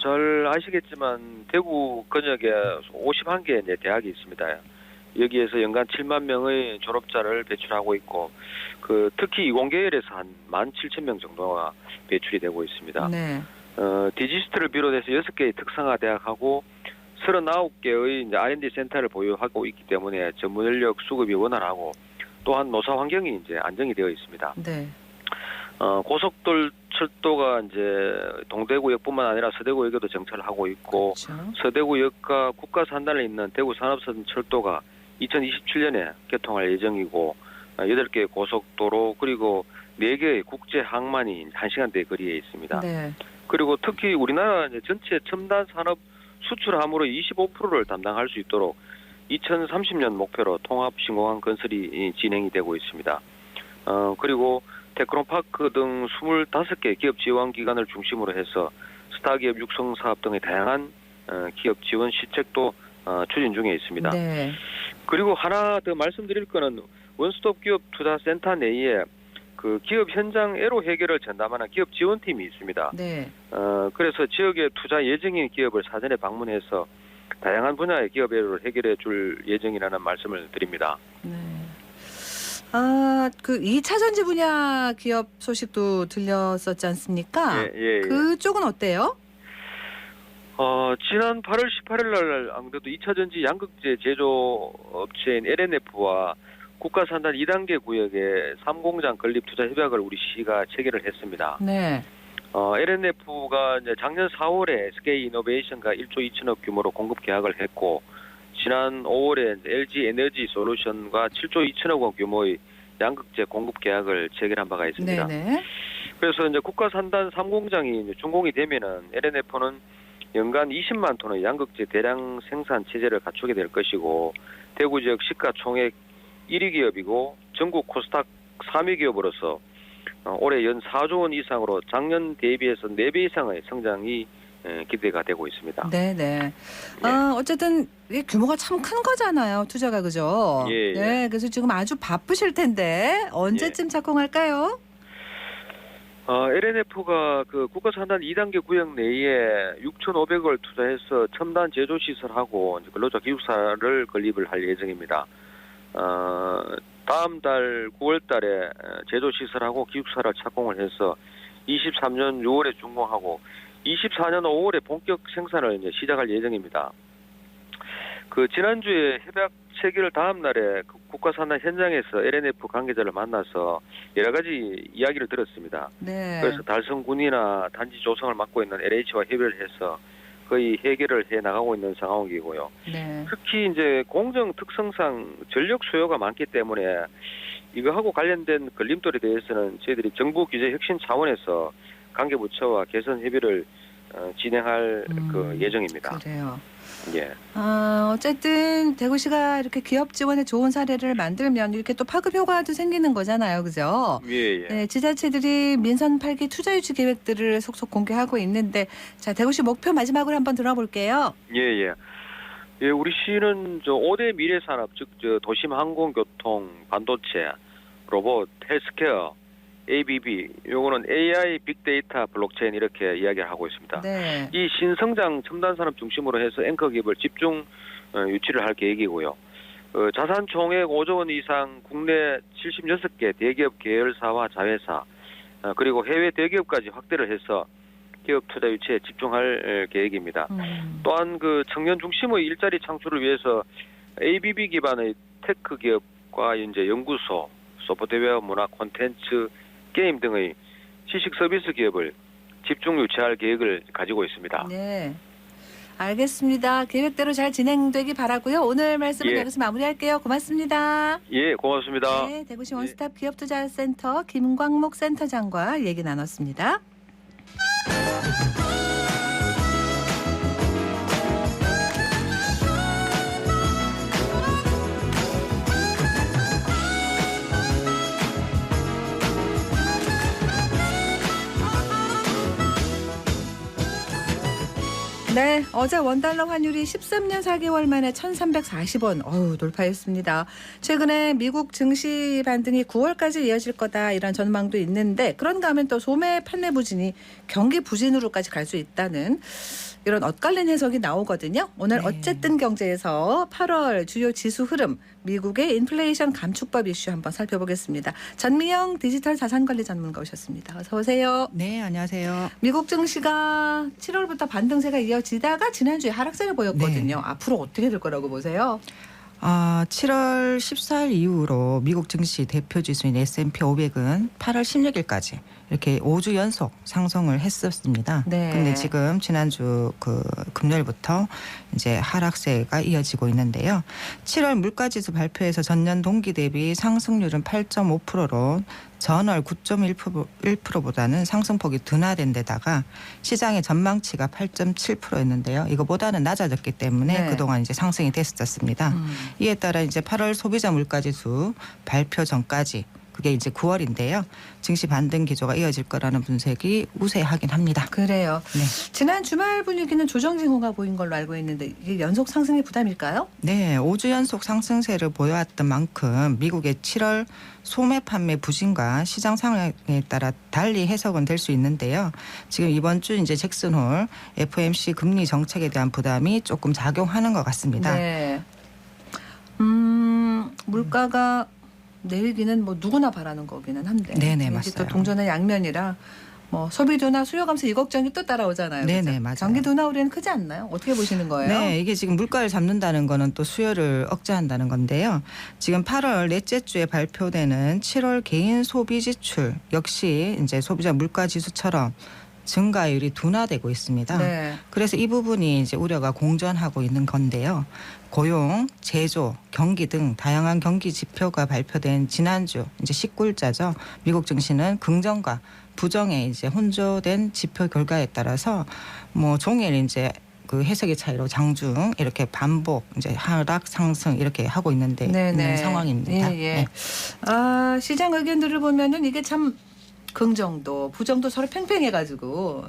잘 아시겠지만 대구 근역에 51개 대학이 있습니다. 여기에서 연간 7만 명의 졸업자를 배출하고 있고 특히 이공계열에서 한 17,000명 정도가 배출이 되고 있습니다. 디지스트를 비롯해서 6개의 특성화 대학하고 39개의 이제 R&D 센터를 보유하고 있기 때문에 전문 인력 수급이 원활하고 또한 노사 환경이 이제 안정이 되어 있습니다. 고속도로 철도가 이제 동대구역뿐만 아니라 서대구역에도 정차를 하고 있고 서대구역과 국가 산단에 있는 대구 산업선 철도가 2027년에 개통할 예정이고 8개의 고속도로 그리고 4개의 국제 항만이 1시간대 거리에 있습니다. 그리고 특히 우리나라 이제 전체 첨단 산업 수출 함으로의 25%를 담당할 수 있도록 2030년 목표로 통합 신공항 건설이 진행이 되고 있습니다. 그리고 테크노파크 등 25개 기업 지원 기관을 중심으로 해서 스타기업 육성 사업 등의 다양한 기업 지원 시책도 추진 중에 있습니다. 그리고 하나 더 말씀드릴 거는 원스톱 기업 투자 센터 내에 기업 현장 애로 해결을 전담하는 기업 지원팀이 있습니다. 그래서 지역에 투자 예정인 기업을 사전에 방문해서 다양한 분야의 기업 애로를 해결해 줄 예정이라는 말씀을 드립니다. 2차 전지 분야 기업 소식도 들렸었지 않습니까? 그쪽은 어때요? 지난 8월 18일 날 안 그래도 2차 전지 양극재 제조업체인 LNF와 국가산단 2단계 구역에 3공장 건립 투자 협약을 우리 시가 체결을 했습니다. LNF가 이제 작년 4월에 SK 이노베이션과 1조 2천억 규모로 공급 계약을 했고 지난 5월에 LG 에너지 솔루션과 7조 2천억 원 규모의 양극재 공급 계약을 체결한 바가 있습니다. 네네. 그래서 이제 국가산단 3공장이 준공이 되면은 LNF는 연간 20만 톤의 양극재 대량 생산 체제를 갖추게 될 것이고 대구 지역 시가 총액 1위 기업이고 전국 코스닥 3위 기업으로서 올해 연 4조 원 이상으로 작년 대비해서 4배 이상의 성장이 기대가 되고 있습니다. 네네. 어쨌든 이 규모가 참 큰 거잖아요. 투자가 그죠? 예, 예. 네. 그래서 지금 아주 바쁘실 텐데 언제쯤 착공할까요? LNF가 그 국가산단 2단계 구역 내에 6,500을 투자해서 첨단 제조 시설하고 근로자 기숙사를 건립을 할 예정입니다. 다음 달 9월 달에 제조 시설하고 기숙사를 착공을 해서 23년 6월에 준공하고 24년 5월에 본격 생산을 이제 시작할 예정입니다. 그 지난주에 협약 체결 다음 날에 그 국가산단 현장에서 LNF 관계자를 만나서 여러 가지 이야기를 들었습니다. 네. 그래서 달성군이나 단지 조성을 맡고 있는 LH와 협의를 해서 거의 해결을 해 나가고 있는 상황이고요. 네. 특히 이제 공정 특성상 전력 수요가 많기 때문에 이거하고 관련된 걸림돌에 대해서는 저희들이 정부 규제 혁신 차원에서 관계부처와 개선 협의를 진행할 그 예정입니다. 그래요. 예. 어쨌든 대구시가 이렇게 기업 지원에 좋은 사례를 만들면 이렇게 또 파급 효과도 생기는 거잖아요. 그죠? 예, 예. 네, 지자체들이 민선 8기 투자 유치 계획들을 속속 공개하고 있는데 자, 대구시 목표 마지막으로 한번 들어볼게요. 예, 예. 예, 우리 시는 5대 미래 산업, 즉 도심 항공교통, 반도체, 로봇, 헬스케어, ABB, 요거는 AI, 빅데이터, 블록체인 이렇게 이야기를 하고 있습니다. 네. 이 신성장 첨단 산업 중심으로 해서 앵커 기업을 집중 유치를 할 계획이고요. 자산 총액 5조 원 이상 국내 76개 대기업 계열사와 자회사 그리고 해외 대기업까지 확대를 해서 기업 투자 유치에 집중할 계획입니다. 또한 그 청년 중심의 일자리 창출을 위해서 ABB 기반의 테크 기업과 이제 연구소, 소프트웨어, 문화, 콘텐츠, 게임 등의 지식 서비스 기업을 집중 유치할 계획을 가지고 있습니다. 네. 알겠습니다. 계획대로 잘 진행되기 바라고요. 오늘 말씀은 예. 여기서 마무리할게요. 고맙습니다. 예, 고맙습니다. 네, 대구시 원스톱 기업투자센터 김광목 센터장과 얘기 나눴습니다. 네, 어제 원달러 환율이 13년 4개월 만에 1,340원 돌파했습니다. 최근에 미국 증시 반등이 9월까지 이어질 거다 이런 전망도 있는데 그런가 하면 또 소매 판매 부진이 경기 부진으로까지 갈 수 있다는 이런 엇갈린 해석이 나오거든요. 오늘 어쨌든 경제에서 8월 주요 지수 흐름, 미국의 인플레이션 감축법 이슈 한번 살펴보겠습니다. 전미영 디지털 자산관리 전문가 오셨습니다. 어서 오세요. 네, 안녕하세요. 미국 증시가 7월부터 반등세가 이어지다가 지난주에 하락세를 보였거든요. 네. 앞으로 어떻게 될 거라고 보세요? 7월 14일 이후로 미국 증시 대표 지수인 S&P 500은 8월 16일까지 이렇게 5주 연속 상승을 했었습니다. 네. 근데 지금 지난주 그 금요일부터 이제 하락세가 이어지고 있는데요. 7월 물가지수 발표에서 전년 동기 대비 상승률은 8.5%로 전월 9.1%보다는 상승폭이 둔화된 데다가 시장의 전망치가 8.7%였는데요. 이거보다는 낮아졌기 때문에 네. 그동안 이제 상승이 됐었습니다. 이에 따라 이제 8월 소비자 물가지수 발표 전까지 그게 이제 9월인데요. 증시 반등 기조가 이어질 거라는 분석이 우세하긴 합니다. 그래요. 네. 지난 주말 분위기는 조정 징후가 보인 걸로 알고 있는데 이게 연속 상승의 부담일까요? 네, 5주 연속 상승세를 보여왔던 만큼 미국의 7월 소매 판매 부진과 시장 상황에 따라 달리 해석은 될 수 있는데요. 지금 이번 주 이제 잭슨 홀 FOMC 금리 정책에 대한 부담이 조금 작용하는 것 같습니다. 네. 물가가 내리기는 뭐 누구나 바라는 거기는 한데. 네네, 이게 맞아요. 또 동전의 양면이라 뭐 소비도나 수요 감소 이 걱정이 또 따라오잖아요. 네네, 그렇죠? 맞아요. 경기 둔화 우려는 크지 않나요? 어떻게 보시는 거예요? 네, 이게 지금 물가를 잡는다는 거는 또 수요를 억제한다는 건데요. 지금 8월 넷째 주에 발표되는 7월 개인 소비 지출 역시 이제 소비자 물가 지수처럼 증가율이 둔화되고 있습니다. 네. 그래서 이 부분이 이제 우려가 공존하고 있는 건데요. 고용, 제조, 경기 등 다양한 경기 지표가 발표된 지난주 이제 19일자죠. 미국 증시는 긍정과 부정의 이제 혼조된 지표 결과에 따라서 뭐 종일 이제 그 해석의 차이로 장중 이렇게 반복 이제 하락 상승 이렇게 하고 있는 상황입니다. 예, 예. 아, 시장 의견들을 보면은 이게 참 긍정도 부정도 서로 팽팽해가지고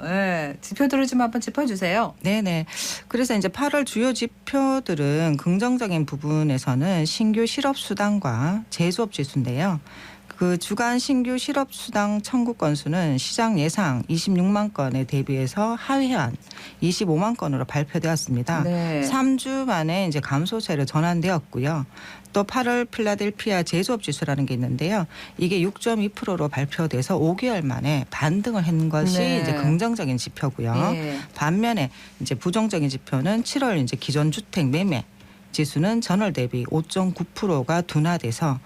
지표들을 좀 한번 짚어주세요. 네네. 그래서 이제 8월 주요 지표들은 긍정적인 부분에서는 신규 실업 수당과 제조업 지수인데요. 그 주간 신규 실업 수당 청구 건수는 시장 예상 26만 건에 대비해서 하회한 25만 건으로 발표되었습니다. 네. 3주 만에 이제 감소세로 전환되었고요. 또 8월 필라델피아 제조업 지수라는 게 있는데요. 이게 6.2%로 발표돼서 5개월 만에 반등을 한 것이 네. 이제 긍정적인 지표고요. 네. 반면에 이제 부정적인 지표는 7월 이제 기존 주택 매매 지수는 전월 대비 5.9%가 둔화돼서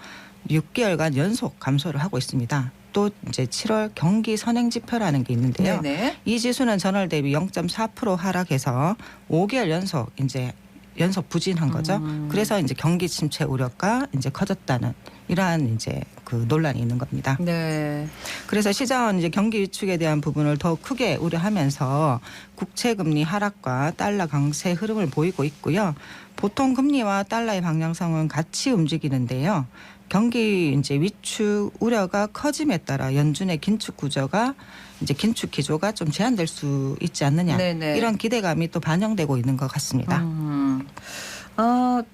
6개월간 연속 감소를 하고 있습니다. 또 이제 7월 경기 선행 지표라는 게 있는데요. 네네. 이 지수는 전월 대비 0.4% 하락해서 5개월 연속 부진한 거죠. 그래서 이제 경기 침체 우려가 이제 커졌다는 이러한 이제 그 논란이 있는 겁니다. 네. 그래서 시장은 이제 경기 위축에 대한 부분을 더 크게 우려하면서 국채 금리 하락과 달러 강세 흐름을 보이고 있고요. 보통 금리와 달러의 방향성은 같이 움직이는데요. 경기 이제 위축 우려가 커짐에 따라 연준의 긴축 기조가 좀 제한될 수 있지 않느냐. 네네. 이런 기대감이 또 반영되고 있는 것 같습니다.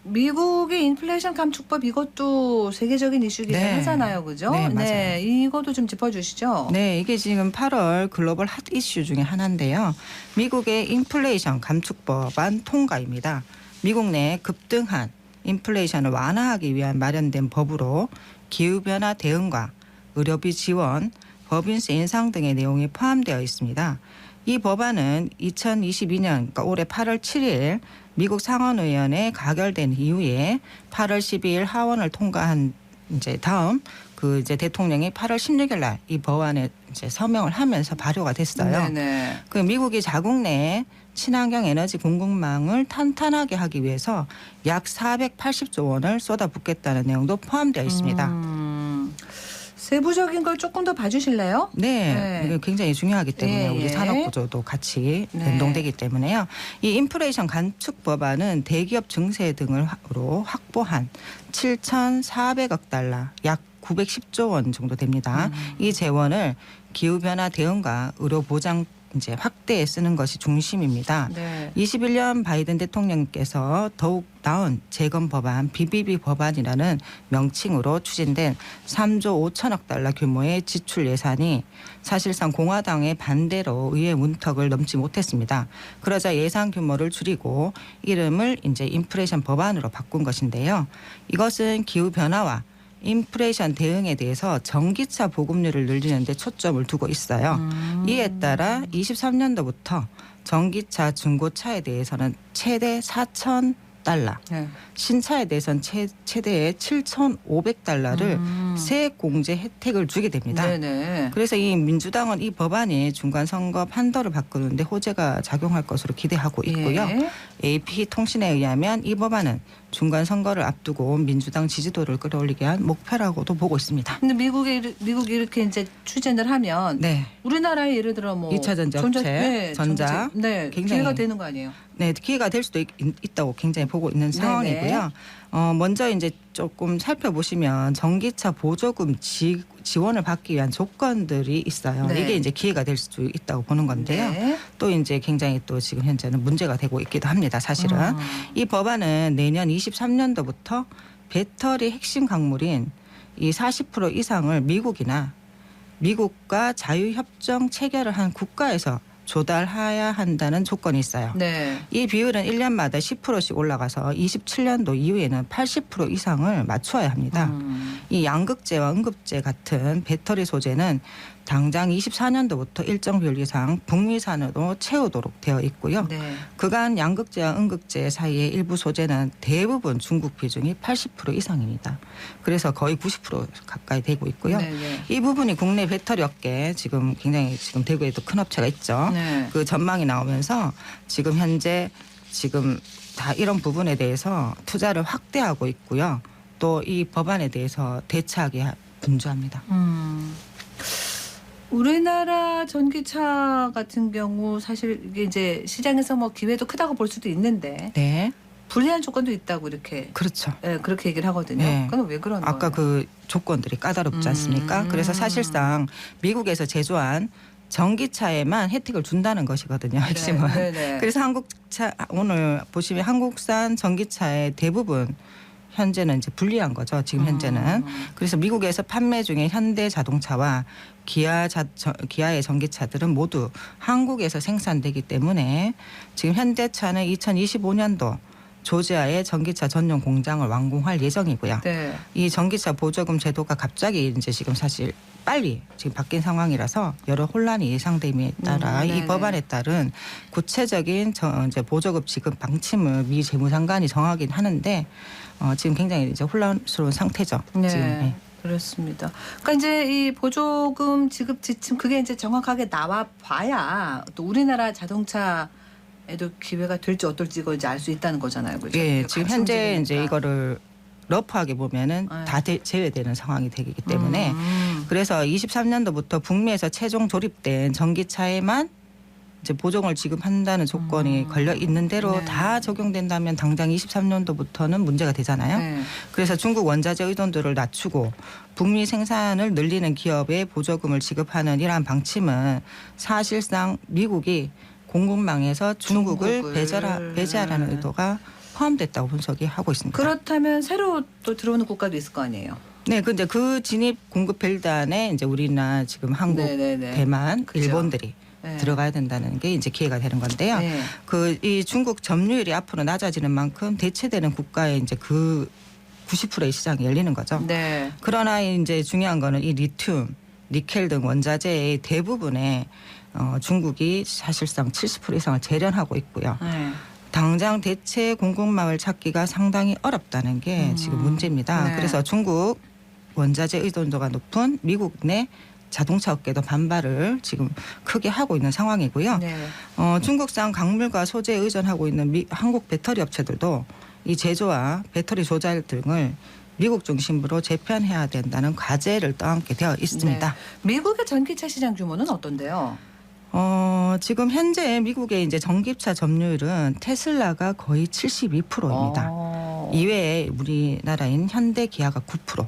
미국의 인플레이션 감축법 이것도 세계적인 이슈기는 네. 하잖아요, 그죠? 네, 맞아요. 이것도 좀 짚어주시죠. 네, 이게 지금 8월 글로벌 핫 이슈 중에 하나인데요. 미국의 인플레이션 감축법안 통과입니다. 미국 내 급등한 인플레이션을 완화하기 위한 마련된 법으로 기후변화 대응과 의료비 지원, 법인세 인상 등의 내용이 포함되어 있습니다. 이 법안은 2022년 그러니까 올해 8월 7일 미국 상원의원에 가결된 이후에 8월 12일 하원을 통과한 이제 다음 그 이제 대통령이 8월 16일 날 이 법안에 이제 서명을 하면서 발효가 됐어요. 네네. 그 미국이 자국 내 친환경 에너지 공급망을 탄탄하게 하기 위해서 약 480조 원을 쏟아붓겠다는 내용도 포함되어 있습니다. 세부적인 걸 조금 더 봐주실래요? 네, 이게 굉장히 중요하기 때문에 우리 산업 구조도 같이 연동되기 때문에요. 이 인플레이션 감축 법안은 대기업 증세 등으로 확보한 7,400억 달러, 약 910조 원 정도 됩니다. 이 재원을 기후변화 대응과 의료 보장 이제 확대에 쓰는 것이 중심입니다. 네. 21년 바이든 대통령께서 더욱 나은 재건 법안, BBB 법안이라는 명칭으로 추진된 3조 5천억 달러 규모의 지출 예산이 사실상 공화당의 반대로 의회 문턱을 넘지 못했습니다. 그러자 예산 규모를 줄이고 이름을 이제 인플레이션 법안으로 바꾼 것인데요. 이것은 기후 변화와 인플레이션 대응에 대해서 전기차 보급률을 늘리는 데 초점을 두고 있어요. 이에 따라 23년도부터 전기차 중고차에 대해서는 최대 4,000달러, 신차에 대해서는 최대 7,500달러를 세액 공제 혜택을 주게 됩니다. 네네. 그래서 이 민주당은 이 법안이 중간 선거 판도를 바꾸는데 호재가 작용할 것으로 기대하고 있고요. AP통신에 의하면 이 법안은 중간 선거를 앞두고 민주당 지지도를 끌어올리기 위한 목표라고도 보고 있습니다. 근데 미국이 이렇게 이제 추진을 하면 우리나라에 예를 들어 뭐 2차 전자업체, 전자 굉장히 기회가 되는 거 아니에요? 네, 기회가 될 수도 있다고 굉장히 보고 있는 상황이고요. 먼저 이제 조금 살펴보시면 전기차 보조금 지원을 받기 위한 조건들이 있어요. 네. 이게 이제 기회가 될 수도 있다고 보는 건데요. 또 이제 굉장히 또 지금 현재는 문제가 되고 있기도 합니다. 사실은 이 법안은 내년 23년도부터 배터리 핵심 광물인 이 40% 이상을 미국과 자유협정 체결을 한 국가에서 조달해야 한다는 조건이 있어요. 네. 이 비율은 1년마다 10%씩 올라가서 27년도 이후에는 80% 이상을 맞춰야 합니다. 이 양극재와 음극재 같은 배터리 소재는 당장 24년도부터 일정 비율 이상 북미산으로 채우도록 되어 있고요. 그간 양극재와 음극재 사이의 일부 소재는 대부분 중국 비중이 80% 이상입니다. 그래서 거의 90% 가까이 되고 있고요. 이 부분이 국내 배터리 업계 지금 굉장히 지금 대구에도 큰 업체가 있죠. 그 전망이 나오면서 지금 현재 지금 다 이런 부분에 대해서 투자를 확대하고 있고요. 또 이 법안에 대해서 대처하기 분주합니다. 우리나라 전기차 같은 경우 사실 이게 이제 시장에서 뭐 기회도 크다고 볼 수도 있는데 네. 불리한 조건도 있다고 이렇게 그렇죠. 네, 그렇게 얘기를 하거든요. 네. 그건 왜 그런 아까 거예요? 그 조건들이 까다롭지 않습니까? 그래서 사실상 미국에서 제조한 전기차에만 혜택을 준다는 것이거든요. 핵심은. 네. 그래서 한국차 오늘 보시면 한국산 전기차의 대부분 현재는 이제 불리한 거죠. 지금 현재는. 그래서 미국에서 판매 중에 현대 자동차와 기아의 전기차들은 모두 한국에서 생산되기 때문에 지금 현대차는 2025년도 조지아의 전기차 전용 공장을 완공할 예정이고요. 네. 이 전기차 보조금 제도가 갑자기 이제 지금 사실 빨리 지금 바뀐 상황이라서 여러 혼란이 예상됨에 따라 이 법안에 따른 구체적인 이제 보조금 지급 방침을 미 재무장관이 정하긴 하는데 지금 굉장히 이제 혼란스러운 상태죠. 네. 지금. 네. 그렇습니다. 그러니까 이제 이 보조금 지급 지침 그게 이제 정확하게 나와 봐야 또 우리나라 자동차에도 기회가 될지 어떨지 이걸 이제 알 수 있다는 거잖아요. 그렇죠? 예, 지금 현재 이제 이거를 러프하게 보면은 네. 다 제외되는 상황이 되기 때문에 그래서 23년도부터 북미에서 최종 조립된 전기차에만 이제 보조금을 지급한다는 조건이 걸려 있는 대로 네. 다 적용된다면 당장 23년도부터는 문제가 되잖아요. 네. 그래서 중국 원자재 의존도를 낮추고 북미 생산을 늘리는 기업에 보조금을 지급하는 이러한 방침은 사실상 미국이 공급망에서 중국을 배제하라는 의도가 포함됐다고 분석이 하고 있습니다. 그렇다면 새로 또 들어오는 국가도 있을 거 아니에요. 네, 근데 그 진입 공급 벨단에 이제 우리나라 지금 한국, 대만, 그죠. 일본들이 네. 들어가야 된다는 게 이제 기회가 되는 건데요. 네. 그 이 중국 점유율이 앞으로 낮아지는 만큼 대체되는 국가에 이제 그 90%의 시장이 열리는 거죠. 네. 그러나 이제 중요한 거는 이 리튬, 니켈 등 원자재의 대부분에 중국이 사실상 70% 이상을 재련하고 있고요. 네. 당장 대체 공급망을 찾기가 상당히 어렵다는 게 지금 문제입니다. 네. 그래서 중국 원자재 의존도가 높은 미국 내 자동차 업계도 반발을 지금 크게 하고 있는 상황이고요. 네. 중국산 강물과 소재에 의존하고 있는 한국 배터리 업체들도 이 제조와 배터리 조달 등을 미국 중심으로 재편해야 된다는 과제를 떠안게 되어 있습니다. 네. 미국의 전기차 시장 규모는 어떤데요? 지금 현재 미국의 이제 전기차 점유율은 테슬라가 거의 72%입니다. 이외에 우리나라인 현대 기아가 9%,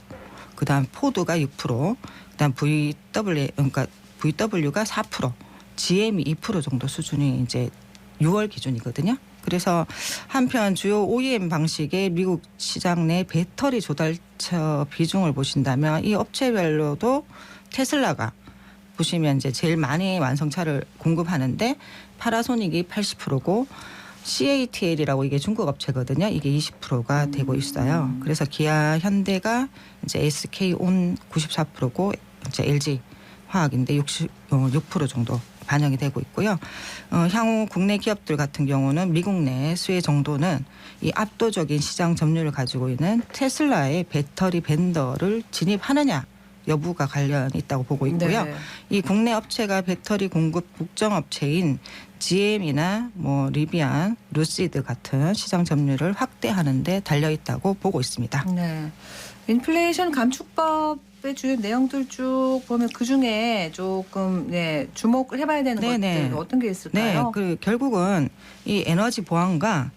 그다음 포드가 6%, 그다음 VW가 4%, GM이 2% 정도 수준이 이제 6월 기준이거든요. 그래서 한편 주요 OEM 방식의 미국 시장 내 배터리 조달처 비중을 보신다면 이 업체별로도 테슬라가 보시면 이제 제일 많이 완성차를 공급하는데 파나소닉이 80%고 CATL이라고 이게 중국 업체거든요. 이게 20%가 되고 있어요. 그래서 기아, 현대가 이제 SK온 94%고 이제 LG 화학인데 6% 정도 반영이 되고 있고요. 향후 국내 기업들 같은 경우는 미국 내 수혜 정도는 이 압도적인 시장 점유율을 가지고 있는 테슬라의 배터리 벤더를 진입하느냐 여부가 관련이 있다고 보고 있고요. 네. 이 국내 업체가 배터리 공급 국정 업체인 GM이나 뭐 리비안, 루시드 같은 시장 점유율을 확대하는 데 달려 있다고 보고 있습니다. 네. 인플레이션 감축법의 주요 내용들 쭉 보면 그중에 조금 주목을 해봐야 되는 것들 어떤 게 있을까요? 네, 그 결국은 이 에너지 보안과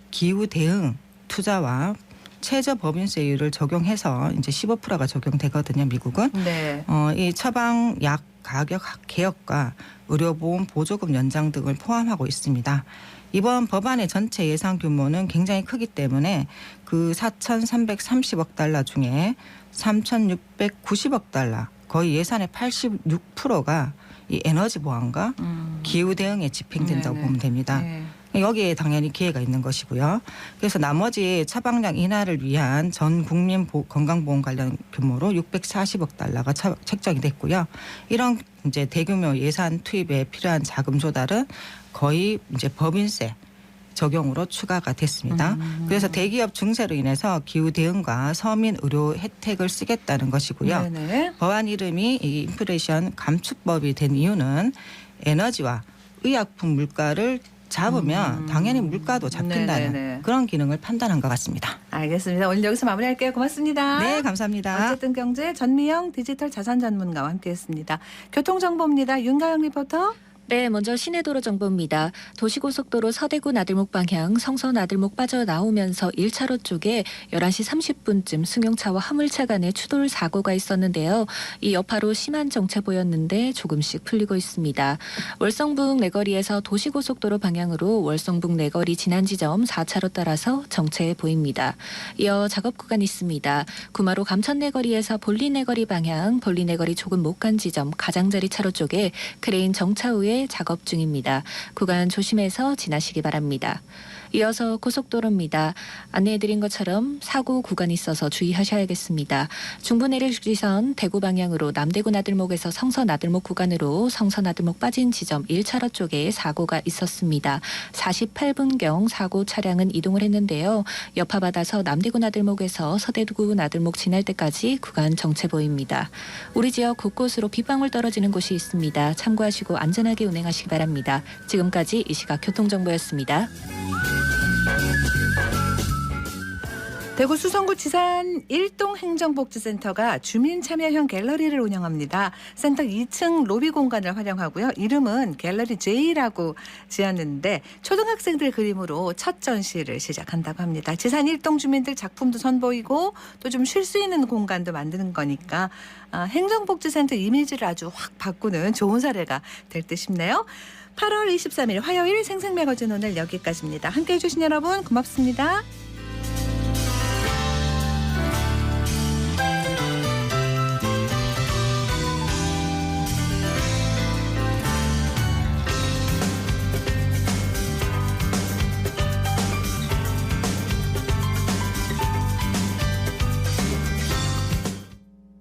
기후 대응 투자와 최저 법인세율을 적용해서 이제 15%가 적용되거든요, 미국은. 네. 이 처방 약 가격 개혁과 의료보험 보조금 연장 등을 포함하고 있습니다. 이번 법안의 전체 예산 규모는 굉장히 크기 때문에 그 4,330억 달러 중에 3,690억 달러, 거의 예산의 86%가 이 에너지 보안과 기후 대응에 집행된다고 보면 됩니다. 네. 여기에 당연히 기회가 있는 것이고요. 그래서 나머지 처방량 인하를 위한 전 국민 건강보험 관련 규모로 640억 달러가 책정이 됐고요. 이런 이제 대규모 예산 투입에 필요한 자금 조달은 거의 이제 법인세 적용으로 추가가 됐습니다. 그래서 대기업 증세로 인해서 기후 대응과 서민 의료 혜택을 쓰겠다는 것이고요. 네네. 법안 이름이 이 인플레이션 감축법이 된 이유는 에너지와 의약품 물가를 잡으면 당연히 물가도 잡힌다는 네네네. 그런 기능을 판단한 것 같습니다. 알겠습니다. 오늘 여기서 마무리할게요. 고맙습니다. 네, 감사합니다. 어쨌든 경제 전미영 디지털 자산 전문가와 함께했습니다. 교통정보입니다. 윤가영 리포터. 네, 먼저 시내도로 정보입니다. 도시고속도로 서대구 나들목 방향 성서 나들목 빠져나오면서 1차로 쪽에 11시 30분쯤 승용차와 화물차 간에 추돌 사고가 있었는데요. 이 여파로 심한 정체 보였는데 조금씩 풀리고 있습니다. 월성북 내거리에서 도시고속도로 방향으로 월성북 내거리 지난 지점 4차로 따라서 정체 보입니다. 이어 작업 구간 있습니다. 구마로 감천 내거리에서 볼리 내거리 방향 볼리 내거리 조금 못 간 지점 가장자리 차로 쪽에 크레인 정차 후에 작업 중입니다. 구간 조심해서 지나시기 바랍니다. 이어서 고속도로입니다. 안내해드린 것처럼 사고 구간이 있어서 주의하셔야겠습니다. 중부 내륙지선 대구 방향으로 남대구 나들목에서 성서 나들목 구간으로 성서 나들목 빠진 지점 1차로 쪽에 사고가 있었습니다. 48분경 사고 차량은 이동을 했는데요. 여파받아서 남대구 나들목에서 서대구 나들목 지날 때까지 구간 정체 보입니다. 우리 지역 곳곳으로 빗방울 떨어지는 곳이 있습니다. 참고하시고 안전하게 운행하시기 바랍니다. 지금까지 이 시각 교통정보였습니다. 대구 수성구 지산 일동행정복지센터가 주민참여형 갤러리를 운영합니다. 센터 2층 로비 공간을 활용하고요. 이름은 갤러리 J라고 지었는데 초등학생들 그림으로 첫 전시를 시작한다고 합니다. 지산 일동 주민들 작품도 선보이고 또 좀 쉴 수 있는 공간도 만드는 거니까 행정복지센터 이미지를 아주 확 바꾸는 좋은 사례가 될 듯 싶네요. 8월 23일 화요일 생생매거진 오늘 여기까지입니다. 함께해 주신 여러분 고맙습니다.